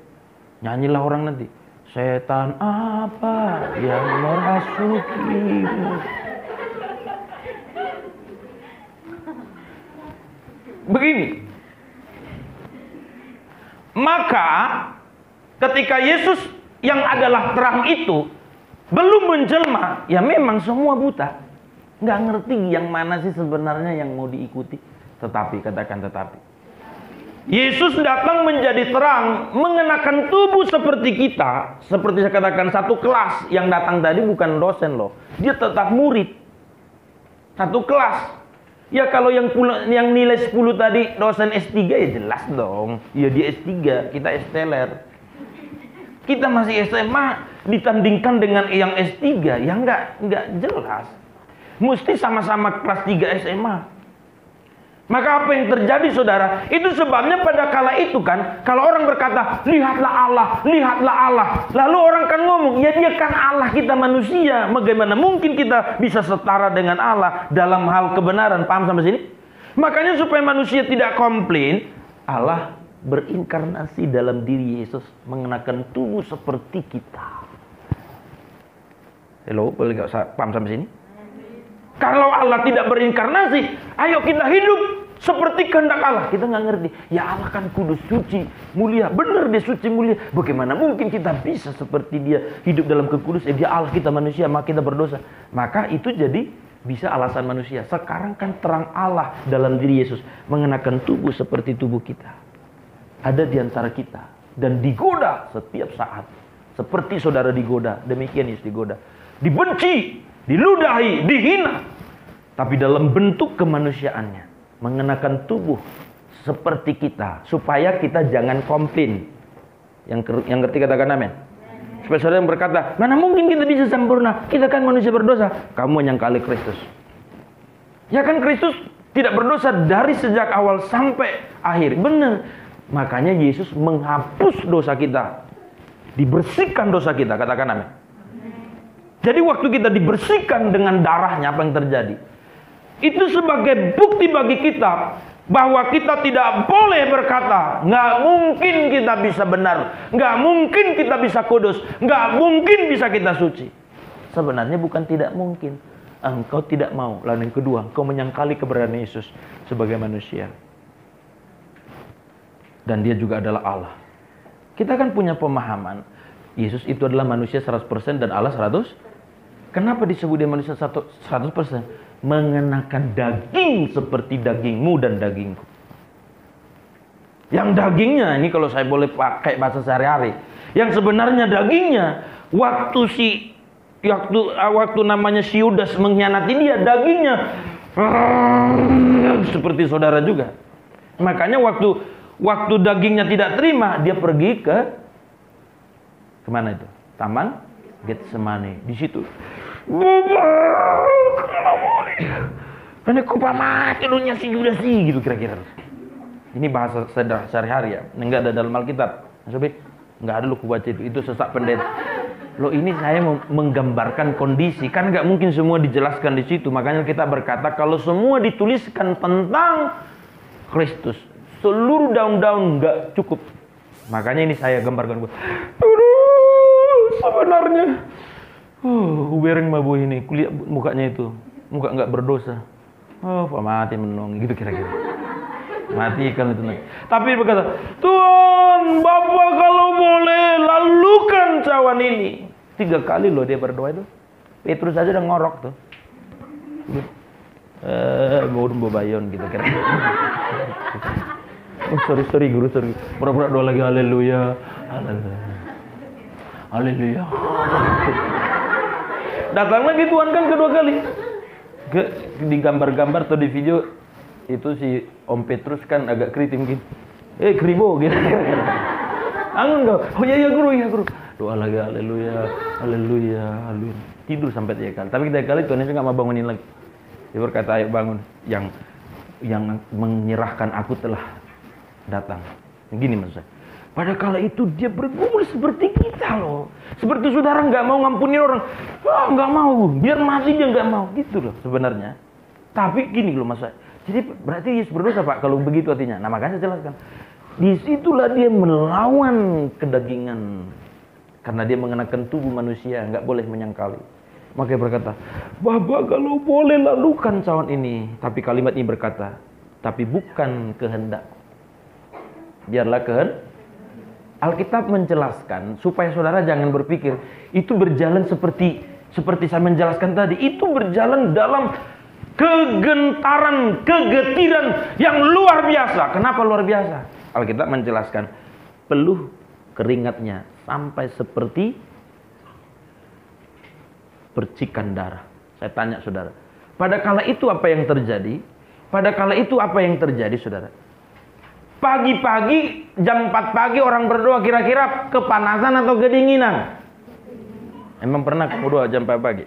nyanyilah orang nanti. Setan apa yang merasukimu? Begini. Maka ketika Yesus yang adalah terang itu belum menjelma, ya memang semua buta. Nggak ngerti yang mana sih sebenarnya yang mau diikuti. Tetapi, katakan tetapi. Yesus datang menjadi terang, mengenakan tubuh seperti kita. Seperti saya katakan, satu kelas. Yang datang tadi bukan dosen loh. Dia tetap murid. Satu kelas. Ya kalau yang nilai 10 tadi dosen S3 ya jelas dong. Ya dia S3, kita S-teler. Kita masih SMA ditandingkan dengan yang S3, ya nggak jelas. Mesti sama-sama kelas 3 SMA. Maka apa yang terjadi saudara? Itu sebabnya pada kala itu kan, kalau orang berkata, lihatlah Allah, lihatlah Allah. Lalu orang kan ngomong, ya dia kan Allah, kita manusia. Bagaimana mungkin kita bisa setara dengan Allah dalam hal kebenaran? Paham sampai sini? Makanya supaya manusia tidak komplain, Allah berinkarnasi dalam diri Yesus, mengenakan tubuh seperti kita. Hello, boleh nggak paham sampai sini? Kalau Allah tidak berinkarnasi, ayo kita hidup seperti kehendak Allah. Kita nggak ngerti. Ya Allah kan kudus, suci, mulia. Benar dia suci, mulia. Bagaimana mungkin kita bisa seperti dia hidup dalam kekudusan? Dia Allah, kita manusia, maka kita berdosa. Maka itu jadi bisa alasan manusia. Sekarang kan terang Allah dalam diri Yesus, mengenakan tubuh seperti tubuh kita. Ada di antara kita dan digoda setiap saat. Seperti saudara digoda, demikian Yesus digoda. Dibenci, diludahi, dihina. Tapi dalam bentuk kemanusiaannya, mengenakan tubuh seperti kita, supaya kita jangan komplain. Yang ngerti katakan amin. Supaya saudara yang berkata, mana mungkin kita bisa sempurna, kita kan manusia berdosa. Kamu menyangkali Kristus. Ya kan Kristus tidak berdosa dari sejak awal sampai akhir. Benar. Makanya Yesus menghapus dosa kita, dibersihkan dosa kita. Katakan amin. Jadi waktu kita dibersihkan dengan darahnya, apa yang terjadi? Itu sebagai bukti bagi kita bahwa kita tidak boleh berkata, nggak mungkin kita bisa benar, nggak mungkin kita bisa kudus, nggak mungkin bisa kita suci. Sebenarnya bukan tidak mungkin, engkau tidak mau. Lalu yang kedua, engkau menyangkali keberadaan Yesus sebagai manusia. Dan dia juga adalah Allah. Kita kan punya pemahaman, Yesus itu adalah manusia 100% dan Allah 100%. Kenapa disebut dia manusia 100%? Mengenakan daging seperti dagingmu dan dagingku. Yang dagingnya, ini kalau saya boleh pakai bahasa sehari-hari, yang sebenarnya dagingnya, waktu namanya si Yudas mengkhianati dia, dagingnya seperti saudara juga. Makanya waktu dagingnya tidak terima, dia pergi ke kemana itu? Taman Getsemani. Di situ, karena kupa mati lu si Yudas sih, gitu kira-kira. Ini bahasa sehari-hari ya, enggak ada dalam Alkitab. Sobat, enggak ada lu baca itu sesak pendeta. Loh, ini saya menggambarkan kondisi, kan enggak mungkin semua dijelaskan di situ. Makanya kita berkata kalau semua dituliskan tentang Kristus, seluruh daun-daun enggak cukup. Makanya ini saya gambarkan. Sebenarnya ubereng mabu ini, kulihat mukanya itu, muka enggak berdosa. Pak mati menong, gitu kira-kira. Matikan itu nanti. Tapi berkata, Tuhan, Bapak kalau boleh lalukan cawan ini. 3 kali loh dia berdoa itu. Petrus aja udah ngorok tuh. Mau bayon gitu kan. Oh sorry guru, sorry. Pura-pura doa lagi, haleluya. Haleluya. Datang lagi Tuhan kan kedua kali. Di gambar-gambar atau di video itu si Om Petrus kan agak keriting gitu. Kribo gitu. Angin enggak? Oh iya guru. Doa lagi, haleluya. Tidur sampai 3 kali. Tapi 3 kali Tuhan Yesus nggak mau bangunin lagi. Dia berkata, ayo bangun. Yang menyerahkan aku telah datang. Gini maksud saya. Pada kala itu dia bergumul seperti kita loh. Seperti saudara nggak mau ngampuni orang. Nggak mau. Biar mati dia nggak mau. Gitu loh sebenarnya. Tapi gini loh maksud saya. Jadi berarti Yesus berdosa Pak. Kalau begitu artinya. Nah makanya saya jelaskan. Disitulah dia melawan kedagingan. Karena dia mengenakan tubuh manusia. Nggak boleh menyangkali. Makanya berkata, Bapa kalau boleh lalukan cawan ini. Tapi kalimat ini berkata, tapi bukan kehendak. Biarlah kehendak. Alkitab menjelaskan supaya saudara jangan berpikir itu berjalan seperti saya menjelaskan tadi. Itu berjalan dalam kegentaran, kegetiran yang luar biasa. Kenapa luar biasa? Alkitab menjelaskan peluh keringatnya sampai seperti percikan darah. Saya tanya saudara, pada kala itu apa yang terjadi? Pada kala itu apa yang terjadi saudara? Pagi-pagi, jam 4 pagi orang berdoa kira-kira kepanasan atau kedinginan? Emang pernah kamu doa jam 4 pagi?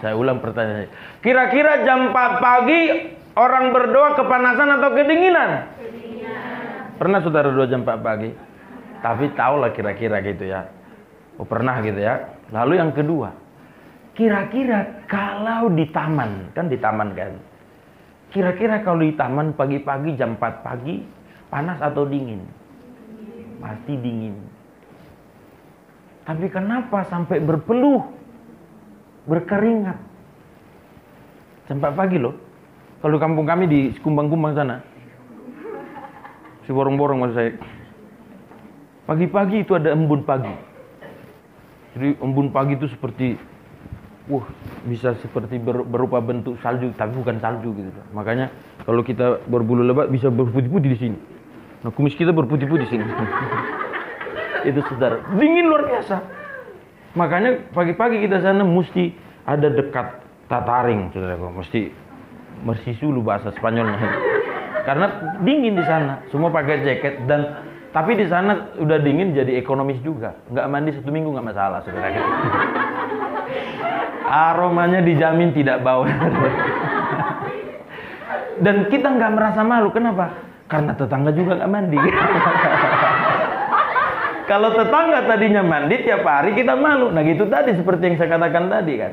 Saya ulang pertanyaannya. Kira-kira jam 4 pagi orang berdoa kepanasan atau kedinginan? Pernah saudara doa jam 4 pagi? Tapi tahulah kira-kira gitu ya. Oh pernah gitu ya. Lalu yang kedua, kira-kira kalau di taman, kan di taman kan? Kira-kira kalau di taman pagi-pagi jam 4 pagi panas atau dingin? Pasti dingin. Tapi kenapa sampai berpeluh, berkeringat? Jam 4 pagi loh. Kalau kampung kami di Kumbang-Kumbang sana, si borong-borong maksud saya. Pagi-pagi itu ada embun pagi. Jadi embun pagi itu seperti bisa seperti berupa bentuk salju, tapi bukan salju gitu. Makanya kalau kita berbulu lebat bisa berputih-putih di sini. Nah, kumis kita berputih-putih di sini. Itu saudara, dingin luar biasa. Makanya pagi-pagi kita sana mesti ada dekat tataring, saudaraku. Mesti mersisulu bahasa Spanyolnya. Karena dingin di sana, semua pakai jaket dan tapi di sana udah dingin jadi ekonomis juga. Nggak mandi 1 minggu nggak masalah, saudara. Aromanya dijamin tidak bau. Dan kita nggak merasa malu. Kenapa? Karena tetangga juga nggak mandi. Kalau tetangga tadinya mandi tiap hari kita malu. Nah gitu tadi seperti yang saya katakan tadi kan.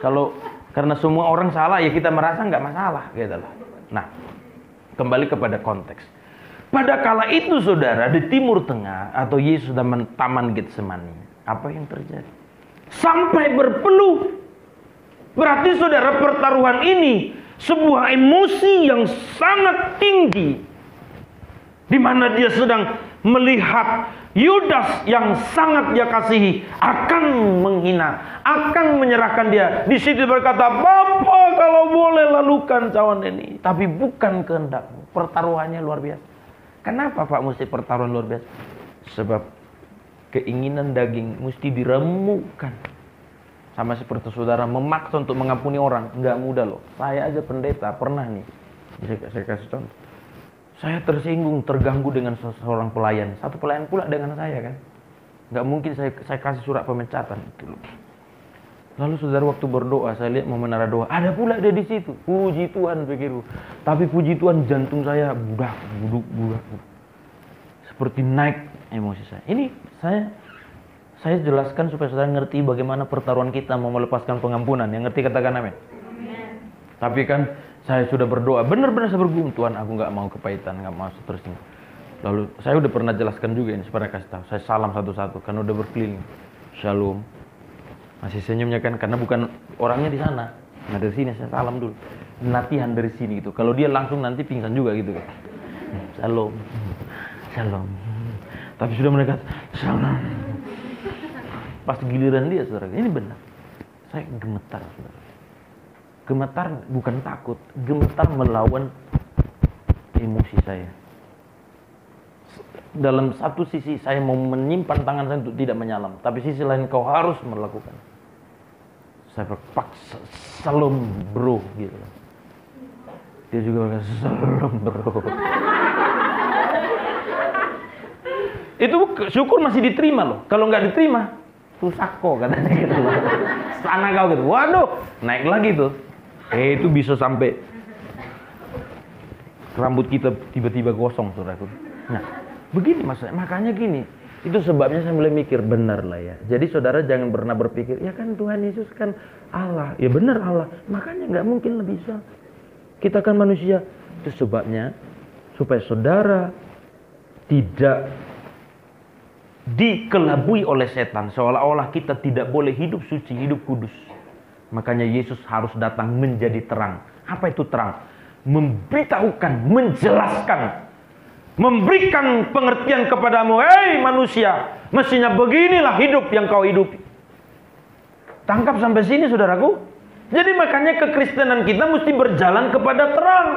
Kalau karena semua orang salah ya kita merasa nggak masalah gitu loh. Nah kembali kepada konteks. Pada kala itu saudara di Timur Tengah atau Yesus sudah taman Getsemani. Apa yang terjadi? Sampai berpeluh. Berarti saudara pertaruhan ini sebuah emosi yang sangat tinggi. Di mana dia sedang melihat Yudas yang sangat dia kasihi akan menghina, akan menyerahkan dia. Di situ berkata, Bapa kalau boleh lalukan cawan ini. Tapi bukan kehendakmu. Pertaruhannya luar biasa. Kenapa Pak mesti pertaruhan luar biasa? Sebab keinginan daging mesti diremukkan. Sama seperti saudara memaksa untuk mengampuni orang. Nggak mudah loh. Saya aja pendeta pernah nih. Saya kasih contoh. Saya tersinggung, terganggu dengan seorang pelayan. Satu pelayan pula dengan saya kan. Nggak mungkin saya kasih surat pemecatan. Gitu loh. Lalu saudara waktu berdoa, saya lihat mau menara doa. Ada pula dia di situ. Puji Tuhan pikirku. Tapi puji Tuhan jantung saya budak. Seperti naik emosi saya. Ini saya jelaskan supaya saudara ngerti bagaimana pertaruhan kita mau melepaskan pengampunan. Yang ngerti katakan amin. Tapi kan saya sudah berdoa. Benar-benar saya bergumul. Tuhan aku gak mau kepahitan. Gak mau tersinggung. Lalu saya udah pernah jelaskan juga ini. Supaya kasih tahu. Saya salam satu-satu. Karena udah berkeliling. Shalom. Masih senyumnya kan. Karena bukan orangnya di sana. Nah dari sini saya salam dulu. Latihan dari sini gitu. Kalau dia langsung nanti pingsan juga gitu kan. Shalom. Shalom. Tapi sudah mereka shalom. Pas giliran dia, saudara, ini benar. Saya gemetar, saudara. Gemetar bukan takut, gemetar melawan emosi saya. Dalam satu sisi saya mau menyimpan tangan saya untuk tidak menyalam, tapi sisi lain kau harus melakukan. Saya berpaksa, salam bro gitu. Dia juga berkata, salam bro. Itu syukur masih diterima loh. Kalau nggak diterima, susako katanya gitu loh. Sana kau gitu. Waduh, naik lagi tuh. Itu bisa sampai rambut kita tiba-tiba gosong, saudaraku. Nah, begini maksudnya. Makanya gini. Itu sebabnya saya mulai mikir, benar lah ya. Jadi saudara jangan pernah berpikir, ya kan Tuhan Yesus kan Allah. Ya benar Allah. Makanya nggak mungkin lah bisa. Kita kan manusia. Itu sebabnya supaya saudara tidak dikelabui oleh setan. Seolah-olah kita tidak boleh hidup suci, hidup kudus. Makanya Yesus harus datang menjadi terang. Apa itu terang? Memberitahukan, menjelaskan. Memberikan pengertian kepadamu, hei manusia, mestinya beginilah hidup yang kau hidupi. Tangkap sampai sini saudaraku. Jadi makanya kekristenan kita mesti berjalan kepada terang.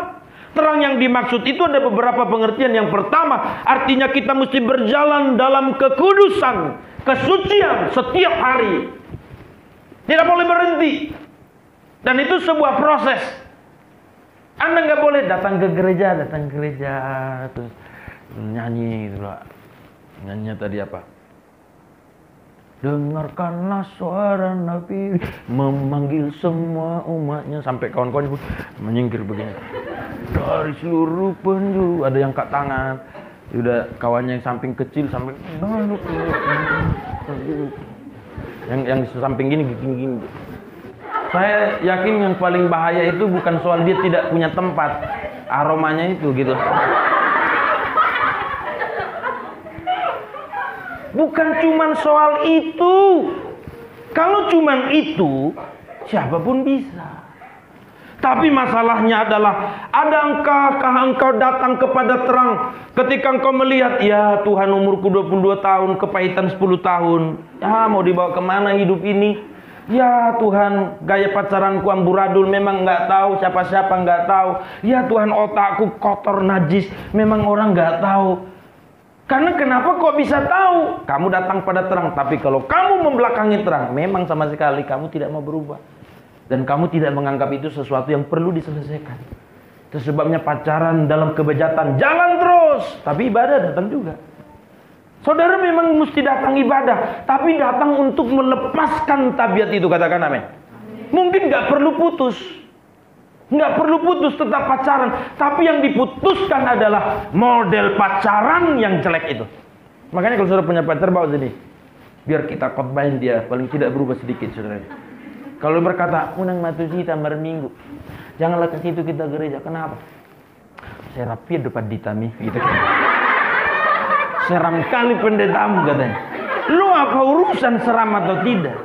Terang yang dimaksud itu ada beberapa pengertian. Yang pertama, artinya kita mesti berjalan dalam kekudusan, kesucian setiap hari. Tidak boleh berhenti. Dan itu sebuah proses. Anda nggak boleh datang ke gereja, terus nyanyi gitu loh. Nyanyinya tadi apa? Dengarkanlah suara Nabi memanggil semua umatnya, sampai kawan-kawannya pun menyingkir begini. Dari seluruh penjuru ada yang angkat tangan. Udah kawannya yang samping kecil sampai yang di samping gini. Saya yakin yang paling bahaya itu bukan soal dia tidak punya tempat, aromanya itu gitu. Bukan cuman soal itu. Kalau cuman itu, siapapun bisa. Tapi masalahnya adalah, adakah engkau datang kepada terang ketika engkau melihat, ya Tuhan umurku 22 tahun, kepahitan 10 tahun. Ya mau dibawa kemana hidup ini? Ya Tuhan, gaya pacaranku amburadul, memang nggak tahu, siapa-siapa nggak tahu. Ya Tuhan, otakku kotor najis, memang orang nggak tahu. Karena kenapa kok bisa tahu? Kamu datang pada terang, tapi kalau kamu membelakangi terang, memang sama sekali kamu tidak mau berubah. Dan kamu tidak menganggap itu sesuatu yang perlu diselesaikan. Itu sebabnya pacaran dalam kebejatan, jalan terus, tapi ibadah datang juga. Saudara memang mesti datang ibadah, tapi datang untuk melepaskan tabiat itu, katakan amin. Mungkin nggak perlu putus, tetap pacaran, tapi yang diputuskan adalah model pacaran yang jelek itu. Makanya kalau saudara punya pacar, bawa sini, biar kita khotbahin dia, paling tidak berubah sedikit, saudara. Kalau berkata, unang matusita minggu, janganlah ke situ kita gereja. Kenapa? Saya rapi depan ditami, gitu kan. Seram kali pendetamu katanya. Lu apa urusan seram atau tidak?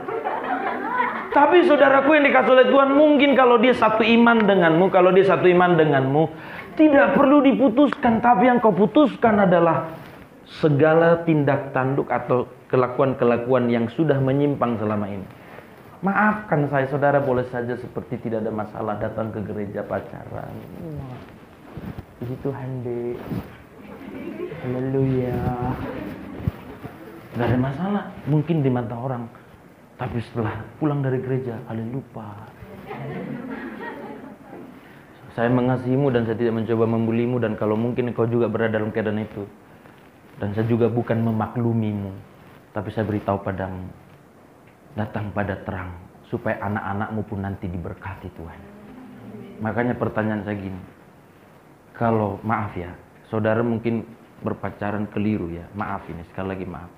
Tapi saudaraku yang dikasih oleh Tuhan, mungkin kalau dia satu iman denganmu, tidak perlu diputuskan. Tapi yang kau putuskan adalah segala tindak tanduk atau kelakuan-kelakuan yang sudah menyimpang selama ini. Maafkan saya, saudara boleh saja seperti tidak ada masalah datang ke gereja pacaran. Puji Tuhan deh. Haleluya. Gak ada masalah. Mungkin di mata orang. Tapi setelah pulang dari gereja, kalian lupa. Saya mengasihimu dan saya tidak mencoba membulimu. Dan kalau mungkin kau juga berada dalam keadaan itu. Dan saya juga bukan memaklumimu. Tapi saya beritahu padamu. Datang pada terang. Supaya anak-anakmu pun nanti diberkati Tuhan. Makanya pertanyaan saya gini. Kalau maaf ya. Saudara mungkin berpacaran keliru ya. Maaf ini, sekali lagi maaf.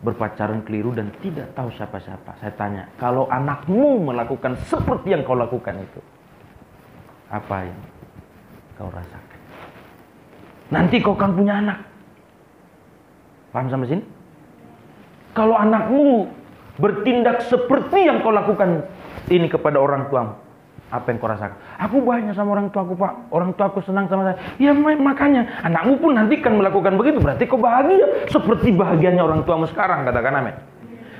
Berpacaran keliru dan tidak tahu siapa-siapa. Saya tanya, kalau anakmu melakukan seperti yang kau lakukan itu, apa yang kau rasakan? Nanti kau akan punya anak. Paham sampai sini? Kalau anakmu bertindak seperti yang kau lakukan ini kepada orang tuamu, apa yang kau rasakan? Aku banyak sama orang tuaku, Pak. Orang tuaku senang sama saya. Ya makanya anakmu pun nanti kan melakukan begitu. Berarti kau bahagia seperti bahagianya orang tuamu sekarang, katakan amin.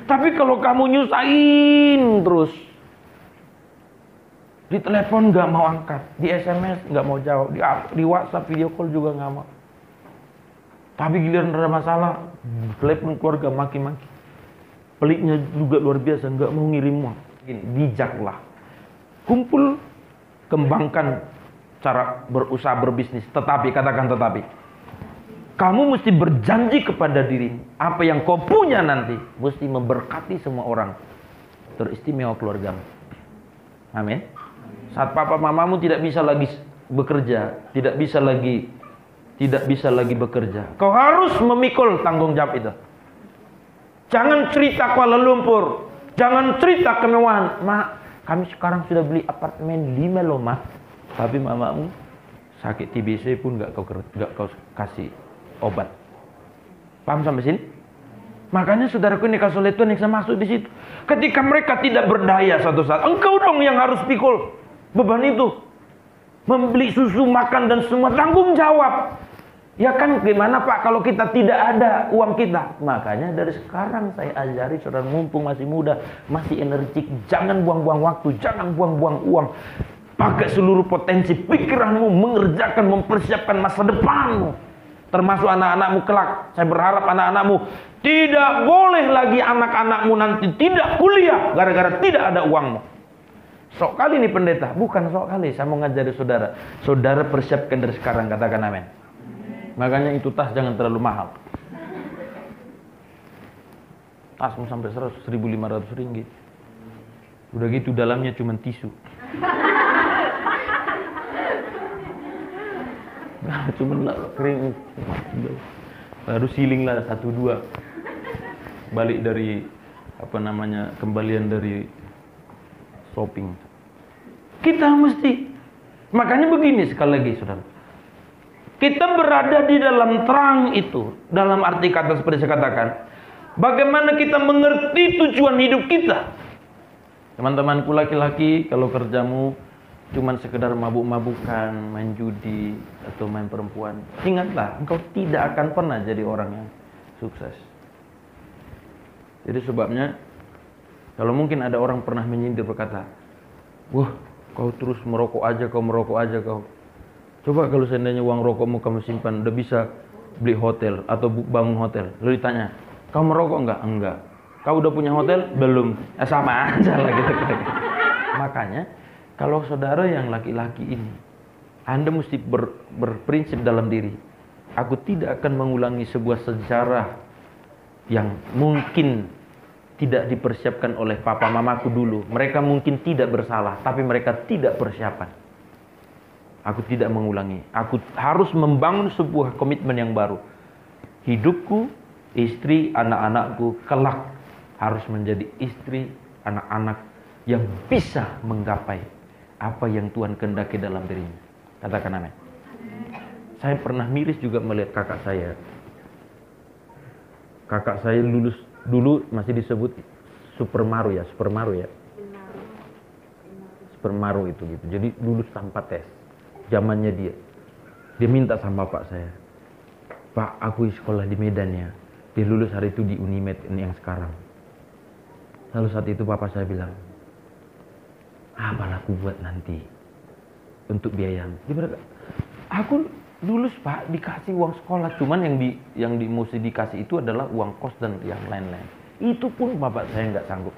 Tapi kalau kamu nyusahin terus, di telepon nggak mau angkat, di SMS nggak mau jawab, di WhatsApp video call juga nggak mau. Tapi giliran ada masalah, telepon keluarga maki-maki. Peliknya juga luar biasa, nggak mau ngirim uang. Bijaklah, kumpul, kembangkan cara berusaha berbisnis. Tetapi, katakan tetapi, kamu mesti berjanji kepada dirimu, apa yang kau punya nanti mesti memberkati semua orang, teristimewa keluargamu. Amin. Saat papa mamamu tidak bisa lagi bekerja, tidak bisa lagi bekerja, kau harus memikul tanggung jawab itu. Jangan cerita Kuala Lumpur, jangan cerita kemewahan. Mak, kami sekarang sudah beli apartemen 5 loh, Mak. Tapi mamamu sakit TBC pun gak kau kasih obat. Paham sampai sini? Makanya saudaraku ini kasih oleh Tuhan yang saya masuk di situ. Ketika mereka tidak berdaya suatu saat, engkau dong yang harus pikul beban itu. Membeli susu, makan dan semua, tanggung jawab. Ya kan, gimana Pak kalau kita tidak ada uang kita? Makanya dari sekarang saya ajari saudara, mumpung masih muda, masih energik, jangan buang-buang waktu, jangan buang-buang uang. Pakai seluruh potensi pikiranmu, mengerjakan, mempersiapkan masa depanmu. Termasuk anak-anakmu kelak. Saya berharap anak-anakmu tidak boleh lagi anak-anakmu nanti tidak kuliah gara-gara tidak ada uangmu. Sok kali nih pendeta, bukan sok kali. Saya mau ngajari saudara. Saudara persiapkan dari sekarang, katakan amin. Makanya itu tas jangan terlalu mahal. Tasmu sampai 1.500 ringgit. Udah gitu dalamnya cuma tisu. Nah, cuma kering. Baru siling lah 1-2. Balik dari kembalian dari shopping. Kita mesti, makanya begini sekali lagi saudara. Kita berada di dalam terang itu, dalam arti kata seperti saya katakan, bagaimana kita mengerti tujuan hidup kita. Teman-temanku laki-laki, kalau kerjamu cuman sekedar mabuk-mabukan, main judi atau main perempuan, ingatlah, engkau tidak akan pernah jadi orang yang sukses. Jadi sebabnya, kalau mungkin ada orang pernah menyindir berkata, wah, kau terus merokok aja kau. Coba kalau seandainya uang rokokmu kamu simpan, udah bisa beli hotel atau bangun hotel. Lalu ditanya, kau merokok enggak? Enggak. Kau udah punya hotel? Belum. Sama aja lah gitu. Makanya, kalau saudara yang laki-laki ini, Anda mesti berprinsip dalam diri. Aku tidak akan mengulangi sebuah sejarah yang mungkin tidak dipersiapkan oleh papa mamaku dulu. Mereka mungkin tidak bersalah, tapi mereka tidak persiapan. Aku tidak mengulangi. Aku harus membangun sebuah komitmen yang baru. Hidupku, istri, anak-anakku kelak harus menjadi istri, anak-anak yang bisa menggapai apa yang Tuhan kehendaki dalam dirinya. Katakan amin. Saya pernah miris juga melihat kakak saya. Kakak saya lulus dulu masih disebut Super Maru ya. Super Maru itu gitu. Jadi lulus tanpa tes. Zamannya dia minta sama bapak saya, Pak, aku sekolah di Medan ya. Dia lulus hari itu di Unimed ini yang sekarang. Lalu saat itu bapak saya bilang, apalah aku buat nanti untuk biaya. Dia berkata, aku lulus Pak, dikasih uang sekolah, cuman yang mesti dikasih itu adalah uang kos dan yang lain-lain. Itu pun bapak saya nggak sanggup.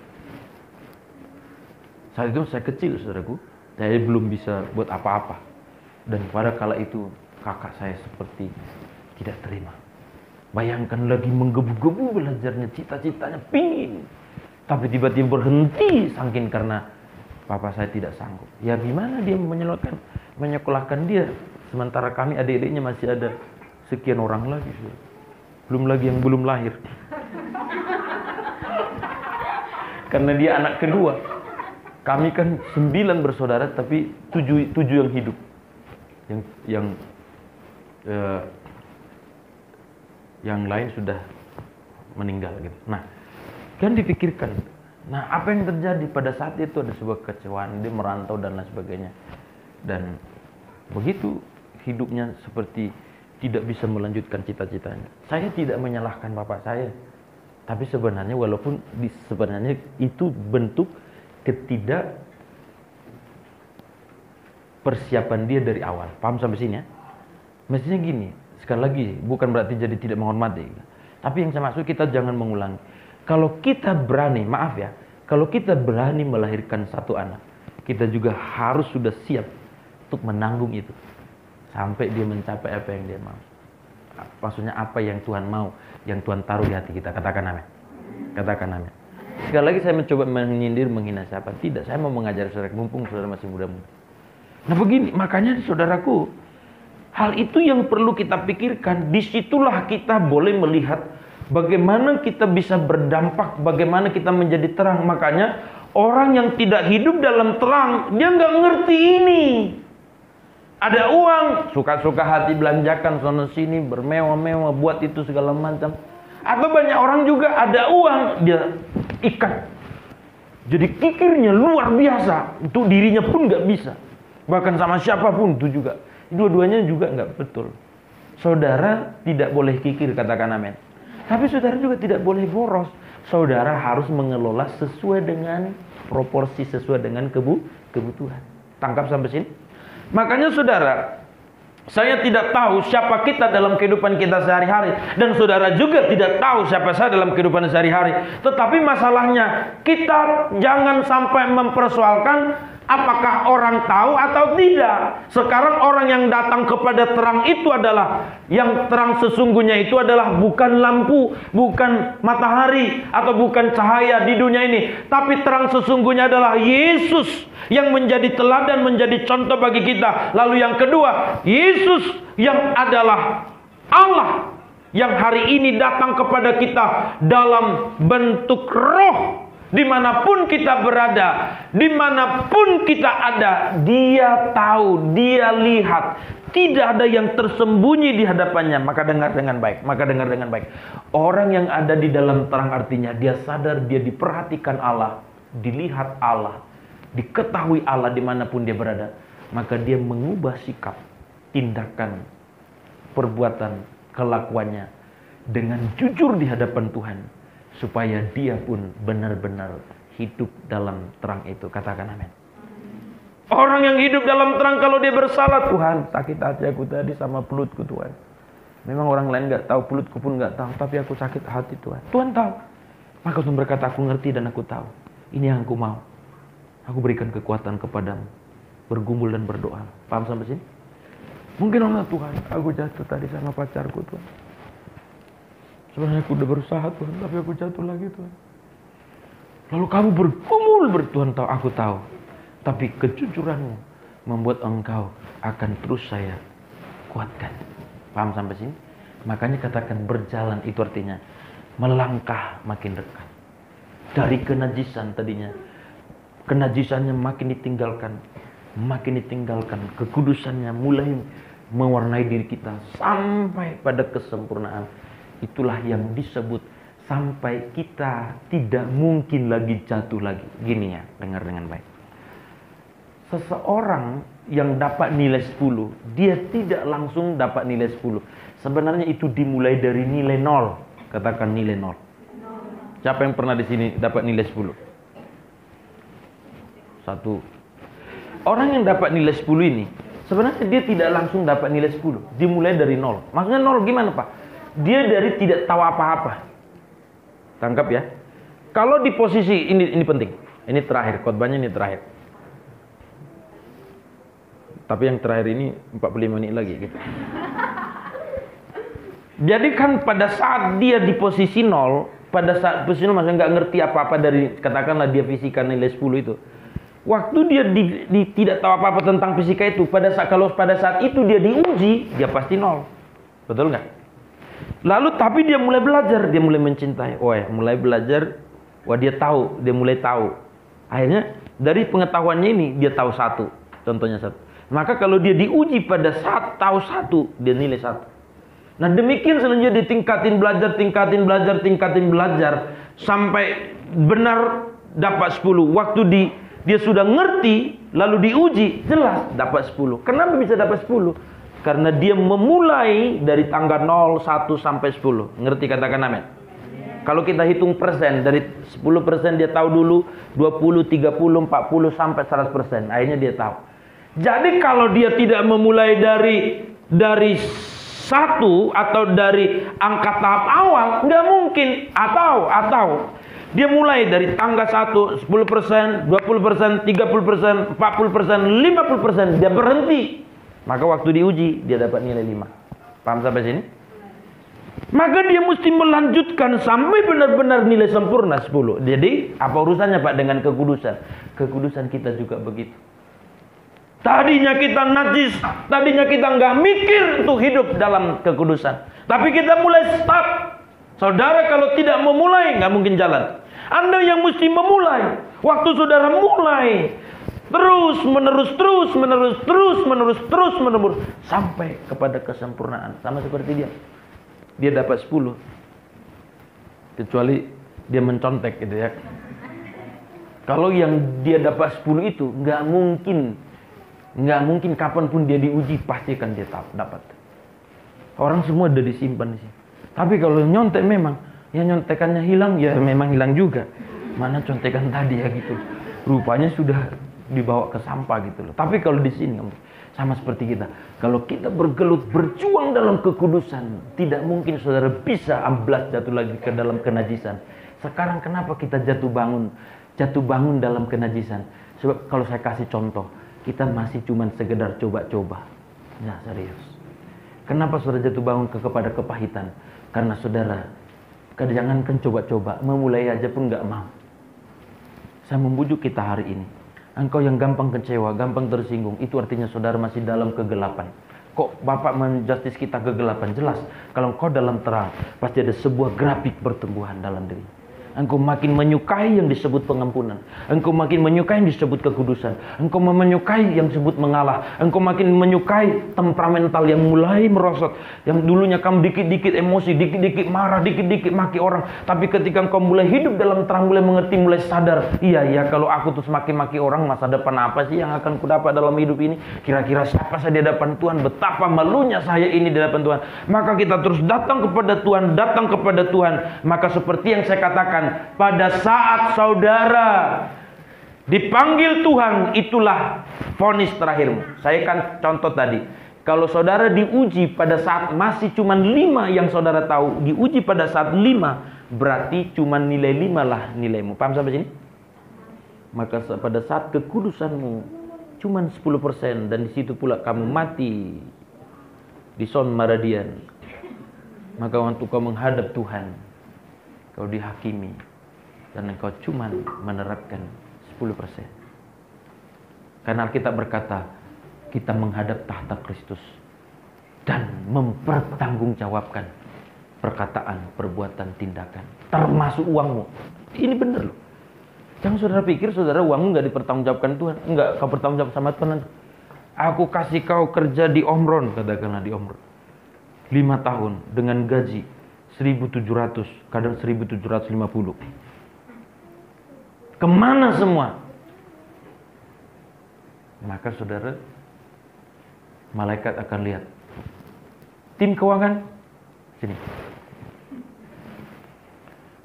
Saat itu saya kecil, saudaraku, saya belum bisa buat apa-apa. Dan pada kala itu kakak saya seperti tidak terima. Bayangkan lagi menggebu-gebu belajarnya, cita-citanya pingin. Tapi tiba-tiba berhenti saking karena papa saya tidak sanggup. Ya gimana dia menyekolahkan dia. Sementara kami adik-adiknya masih ada sekian orang lagi. Belum lagi yang belum lahir. Karena dia anak kedua. Kami kan 9 bersaudara tapi 7 yang hidup. Yang lain sudah meninggal gitu. Nah, kan dipikirkan. Nah, apa yang terjadi pada saat itu ada sebuah kekecewaan, dia merantau dan lain sebagainya. Dan begitu hidupnya seperti tidak bisa melanjutkan cita-citanya. Saya tidak menyalahkan bapak saya. Tapi sebenarnya walaupun sebenarnya itu bentuk ketidak persiapan dia dari awal. Paham sampai sini ya? Mestinya gini, sekali lagi bukan berarti jadi tidak menghormati. Tapi yang saya maksud kita jangan mengulangi. Kalau kita berani, maaf ya, kalau kita berani melahirkan satu anak, kita juga harus sudah siap untuk menanggung itu. Sampai dia mencapai apa yang dia mau. Maksudnya apa yang Tuhan mau, yang Tuhan taruh di hati kita. Katakan amin. Katakan amin. Sekali lagi saya mencoba menyindir, menghina siapa. Tidak, saya mau mengajar saudara, mumpung saudara masih muda-muda. Nah begini, makanya saudaraku, hal itu yang perlu kita pikirkan. Disitulah kita boleh melihat bagaimana kita bisa berdampak, bagaimana kita menjadi terang. Makanya orang yang tidak hidup dalam terang, dia nggak ngerti ini. Ada uang, suka-suka hati belanjakan sono sini, bermewah-mewah, buat itu segala macam. Atau banyak orang juga ada uang, dia ikat. Jadi kikirnya luar biasa, itu dirinya pun nggak bisa. Bahkan sama siapapun itu juga. Dua-duanya juga nggak betul. Saudara tidak boleh kikir, katakan amin. Tapi saudara juga tidak boleh boros. Saudara harus mengelola sesuai dengan proporsi, sesuai dengan kebutuhan. Tangkap sampai sini? Makanya saudara, saya tidak tahu siapa kita dalam kehidupan kita sehari-hari. Dan saudara juga tidak tahu siapa saya dalam kehidupan sehari-hari. Tetapi masalahnya, kita jangan sampai mempersoalkan apakah orang tahu atau tidak. Sekarang orang yang datang kepada terang itu adalah, yang terang sesungguhnya itu adalah bukan lampu, bukan matahari, atau bukan cahaya di dunia ini. Tapi terang sesungguhnya adalah Yesus yang menjadi teladan, menjadi contoh bagi kita. Lalu yang kedua, Yesus yang adalah Allah yang hari ini datang kepada kita dalam bentuk roh. Dimanapun kita berada, dimanapun kita ada, Dia tahu, Dia lihat. Tidak ada yang tersembunyi di hadapannya. Maka dengar dengan baik. Maka dengar dengan baik. Orang yang ada di dalam terang artinya dia sadar dia diperhatikan Allah, dilihat Allah, diketahui Allah dimanapun dia berada. Maka dia mengubah sikap, tindakan, perbuatan, kelakuannya dengan jujur di hadapan Tuhan. Supaya dia pun benar-benar hidup dalam terang itu. Katakan amin. Orang yang hidup dalam terang, kalau dia bersalah, Tuhan sakit hati aku tadi sama pelutku Tuhan. Memang orang lain gak tahu, pelutku pun gak tahu, tapi aku sakit hati Tuhan. Tuhan tahu. Maka Tuhan berkata, aku ngerti dan aku tahu. Ini yang aku mau. Aku berikan kekuatan kepadamu. Bergumul dan berdoa. Paham sampai sini? Mungkin orang Tuhan, aku jatuh tadi sama pacarku Tuhan. Sebenarnya aku udah berusaha Tuhan, tapi aku jatuh lagi Tuhan. Lalu kamu bergumul, Tuhan tahu, aku tahu. Tapi kejujuranmu membuat engkau akan terus saya kuatkan. Paham sampai sini? Makanya katakan berjalan, itu artinya melangkah makin dekat. Dari kenajisan tadinya, kenajisannya makin ditinggalkan. Makin ditinggalkan, kekudusannya mulai mewarnai diri kita sampai pada kesempurnaan. Itulah yang disebut sampai kita tidak mungkin lagi jatuh lagi. Gini ya, dengar dengan baik. Seseorang yang dapat nilai 10, dia tidak langsung dapat nilai 10. Sebenarnya itu dimulai dari nilai 0. Katakan nilai 0. Siapa yang pernah di sini dapat nilai 10? Satu. Orang yang dapat nilai 10 ini, sebenarnya dia tidak langsung dapat nilai 10. Dimulai dari 0. Maksudnya 0 gimana Pak? Dia dari tidak tahu apa-apa. Tangkap ya. Kalau di posisi ini penting. Ini terakhir, khotbahnya ini terakhir. Tapi yang terakhir ini 45 menit lagi gitu. Jadi kan pada saat dia di posisi 0, pada saat posisi 0 maksudnya nggak ngerti apa-apa dari, katakanlah dia fisika nilai 10 itu. Waktu dia tidak tahu apa-apa tentang fisika itu, kalau pada saat itu dia diuji, dia pasti 0. Betul nggak? Lalu tapi dia mulai belajar, dia mulai mencintai. Mulai belajar, dia tahu, dia mulai tahu. Akhirnya dari pengetahuannya ini dia tahu 1, contohnya 1. Maka kalau dia diuji pada saat tahu 1, dia nilai 1. Nah demikian selanjutnya ditingkatin belajar sampai benar dapat 10. Waktu dia sudah ngerti lalu diuji, jelas dapat 10. Kenapa bisa dapat 10? Karena dia memulai dari tangga 0, 1 sampai 10. Ngerti, katakan amin. Kalau kita hitung persen, dari 10% dia tahu dulu, 20, 30, 40, sampai 100%. Akhirnya dia tahu. Jadi kalau dia tidak memulai dari satu atau dari angka tahap awal, nggak mungkin. Atau dia mulai dari tangga 1, 10%, 20%, 30%, 40%, 50%, dia berhenti. Maka waktu diuji, dia dapat nilai 5. Paham sampai sini? Maka dia mesti melanjutkan sampai benar-benar nilai sempurna 10. Jadi, apa urusannya Pak dengan kekudusan? Kekudusan kita juga begitu. Tadinya kita najis, tadinya kita nggak mikir untuk hidup dalam kekudusan. Tapi kita mulai start. Saudara kalau tidak memulai, nggak mungkin jalan. Anda yang mesti memulai. Waktu saudara mulai, terus menerus sampai kepada kesempurnaan. Sama seperti dia. Dia dapat 10. Kecuali dia mencontek gitu ya. Kalau yang dia dapat 10 itu nggak mungkin kapanpun dia diuji pasti akan dia dapat. Orang semua udah disimpan di sini. Tapi kalau nyontek memang, ya nyontekannya hilang, ya memang hilang juga. Mana contekan tadi ya gitu. Rupanya sudah dibawa ke sampah gitu loh. Tapi kalau di sini sama seperti kita. Kalau kita bergelut berjuang dalam kekudusan, tidak mungkin saudara bisa amblas jatuh lagi ke dalam kenajisan. Sekarang kenapa kita jatuh bangun dalam kenajisan? Sebab kalau saya kasih contoh, kita masih cuma sekedar coba-coba. Nah, serius. Kenapa saudara jatuh bangun kepada kepahitan? Karena saudara, jangankan coba-coba, memulai aja pun nggak mau. Saya membujuk kita hari ini. Engkau yang gampang kecewa, gampang tersinggung, itu artinya saudara masih dalam kegelapan. Kok Bapak menjustis kita kegelapan? Jelas, kalau engkau dalam terang, pasti ada sebuah grafik pertumbuhan dalam diri. Engkau makin menyukai yang disebut pengampunan. Engkau makin menyukai yang disebut kekudusan. Engkau menyukai yang disebut mengalah. Engkau makin menyukai temperamental yang mulai merosot. Yang dulunya kamu dikit-dikit emosi, dikit-dikit marah, dikit-dikit maki orang. Tapi ketika engkau mulai hidup dalam terang, mulai mengerti, mulai sadar. Iya, kalau aku terus maki-maki orang, masa depan apa sih yang akan kudapat dalam hidup ini? Kira-kira siapa saya di hadapan Tuhan? Betapa malunya saya ini di hadapan Tuhan. Maka kita terus datang kepada Tuhan. Maka seperti yang saya katakan, pada saat saudara dipanggil Tuhan, itulah vonis terakhirmu. Saya kan contoh tadi. Kalau saudara diuji pada saat masih cuma 5 yang saudara tahu, diuji pada saat 5, berarti cuma nilai 5 lah nilaimu. Paham sampai sini? Maka pada saat kekudusanmu cuma 10%, dan di situ pula kamu mati di son maradian. Maka waktu kau menghadap Tuhan, kau dihakimi, dan engkau cuma menerapkan 10%. Karena Alkitab berkata, kita menghadap tahta Kristus dan mempertanggungjawabkan perkataan, perbuatan, tindakan, termasuk uangmu. Ini benar loh. Jangan saudara pikir saudara uangmu nggak dipertanggungjawabkan Tuhan. Enggak, kau bertanggung jawab sama Tuhan. Aku kasih kau kerja di Omron, katakanlah di Omron, 5 tahun dengan gaji 1.700, kadang 1.750. Kemana semua? Maka saudara, malaikat akan lihat. Tim keuangan, sini.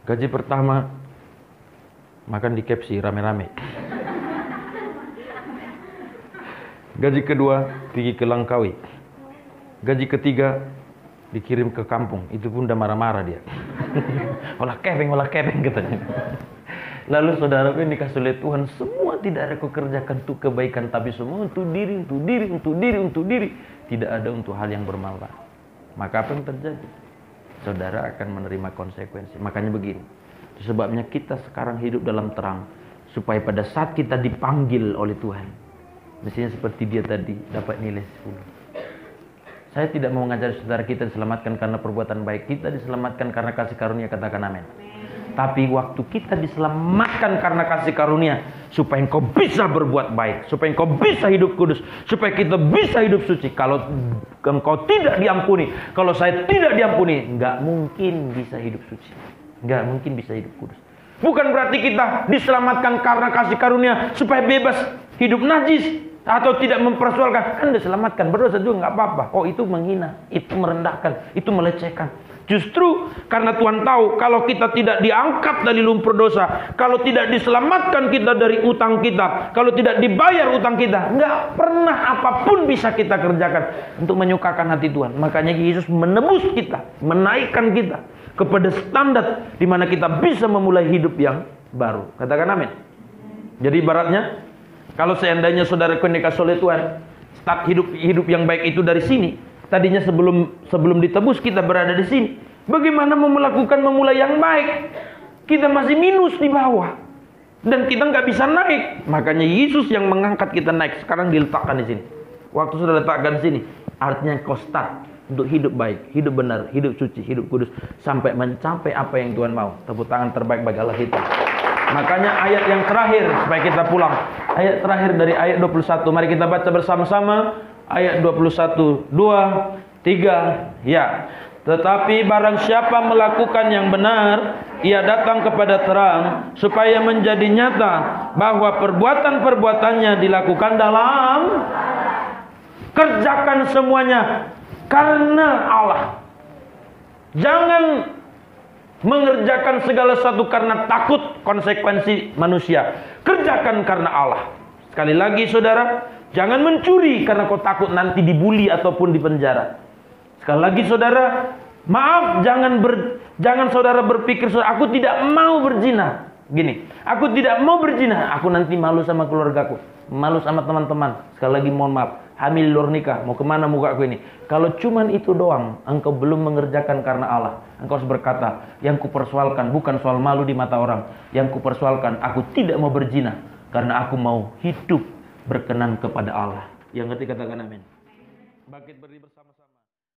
Gaji pertama, makan di KFC rame-rame. Gaji kedua, pergi ke Langkawi. Gaji ketiga, dikirim ke kampung, itu pun udah marah-marah dia. olah kepeng katanya. Lalu saudara ini dikasih oleh Tuhan, semua tidak ada kukerjakan untuk kebaikan, tapi semua untuk diri. Tidak ada untuk hal yang bermanfaat. Maka apa yang terjadi? Saudara akan menerima konsekuensi. Makanya begini. Itu sebabnya kita sekarang hidup dalam terang, supaya pada saat kita dipanggil oleh Tuhan, mestinya seperti dia tadi, dapat nilai 10. Saya tidak mau mengajari saudara kita diselamatkan karena perbuatan baik. Kita diselamatkan karena kasih karunia, katakan amin. Tapi waktu kita diselamatkan karena kasih karunia, supaya engkau bisa berbuat baik, supaya engkau bisa hidup kudus, supaya kita bisa hidup suci. Kalau engkau tidak diampuni, kalau saya tidak diampuni, nggak mungkin bisa hidup suci, nggak mungkin bisa hidup kudus. Bukan berarti kita diselamatkan karena kasih karunia supaya bebas hidup najis. atau tidak mempersoalkan, kan diselamatkan, berdosa juga nggak apa-apa. Oh, itu menghina, itu merendahkan, itu melecehkan. Justru karena Tuhan tahu kalau kita tidak diangkat dari lumpur dosa, kalau tidak diselamatkan kita dari utang kita, kalau tidak dibayar utang kita, nggak pernah apapun bisa kita kerjakan untuk menyukakan hati Tuhan. Makanya Yesus menebus kita, menaikkan kita kepada standar di mana kita bisa memulai hidup yang baru. Katakan amin. Jadi ibaratnya, kalau seandainya saudara dikasih oleh Tuhan, start hidup yang baik itu dari sini. Tadinya sebelum ditebus kita berada di sini. Bagaimana memulai yang baik? Kita masih minus di bawah. Dan kita nggak bisa naik. Makanya Yesus yang mengangkat kita naik. Sekarang diletakkan di sini. Waktu sudah letakkan di sini, artinya kau start untuk hidup baik, hidup benar, hidup suci, hidup kudus. Sampai mencapai apa yang Tuhan mau. Tepuk tangan terbaik bagi Allah kita. Makanya ayat yang terakhir, supaya kita pulang. Ayat terakhir dari ayat 21. Mari kita baca bersama-sama. Ayat 21, 2, 3, ya. Tetapi barang siapa melakukan yang benar, ia datang kepada terang, supaya menjadi nyata bahwa perbuatan-perbuatannya dilakukan dalam. Kerjakan semuanya karena Allah. Jangan mengerjakan segala sesuatu karena takut konsekuensi manusia. Kerjakan karena Allah. Sekali lagi saudara, jangan mencuri karena kau takut nanti dibully ataupun dipenjara. Sekali lagi saudara, maaf, jangan saudara berpikir, aku tidak mau berzina. Gini, aku tidak mau berzina, aku nanti malu sama keluargaku, malu sama teman-teman. Sekali lagi mohon maaf, hamil luar nikah, mau kemana mukaku ini? Kalau cuman itu doang, engkau belum mengerjakan karena Allah. Engkau harus berkata, yang kupersoalkan bukan soal malu di mata orang. Yang kupersoalkan, aku tidak mau berzina karena aku mau hidup berkenan kepada Allah. Yang ngerti katakan amin. Bangkit berdiri bersama.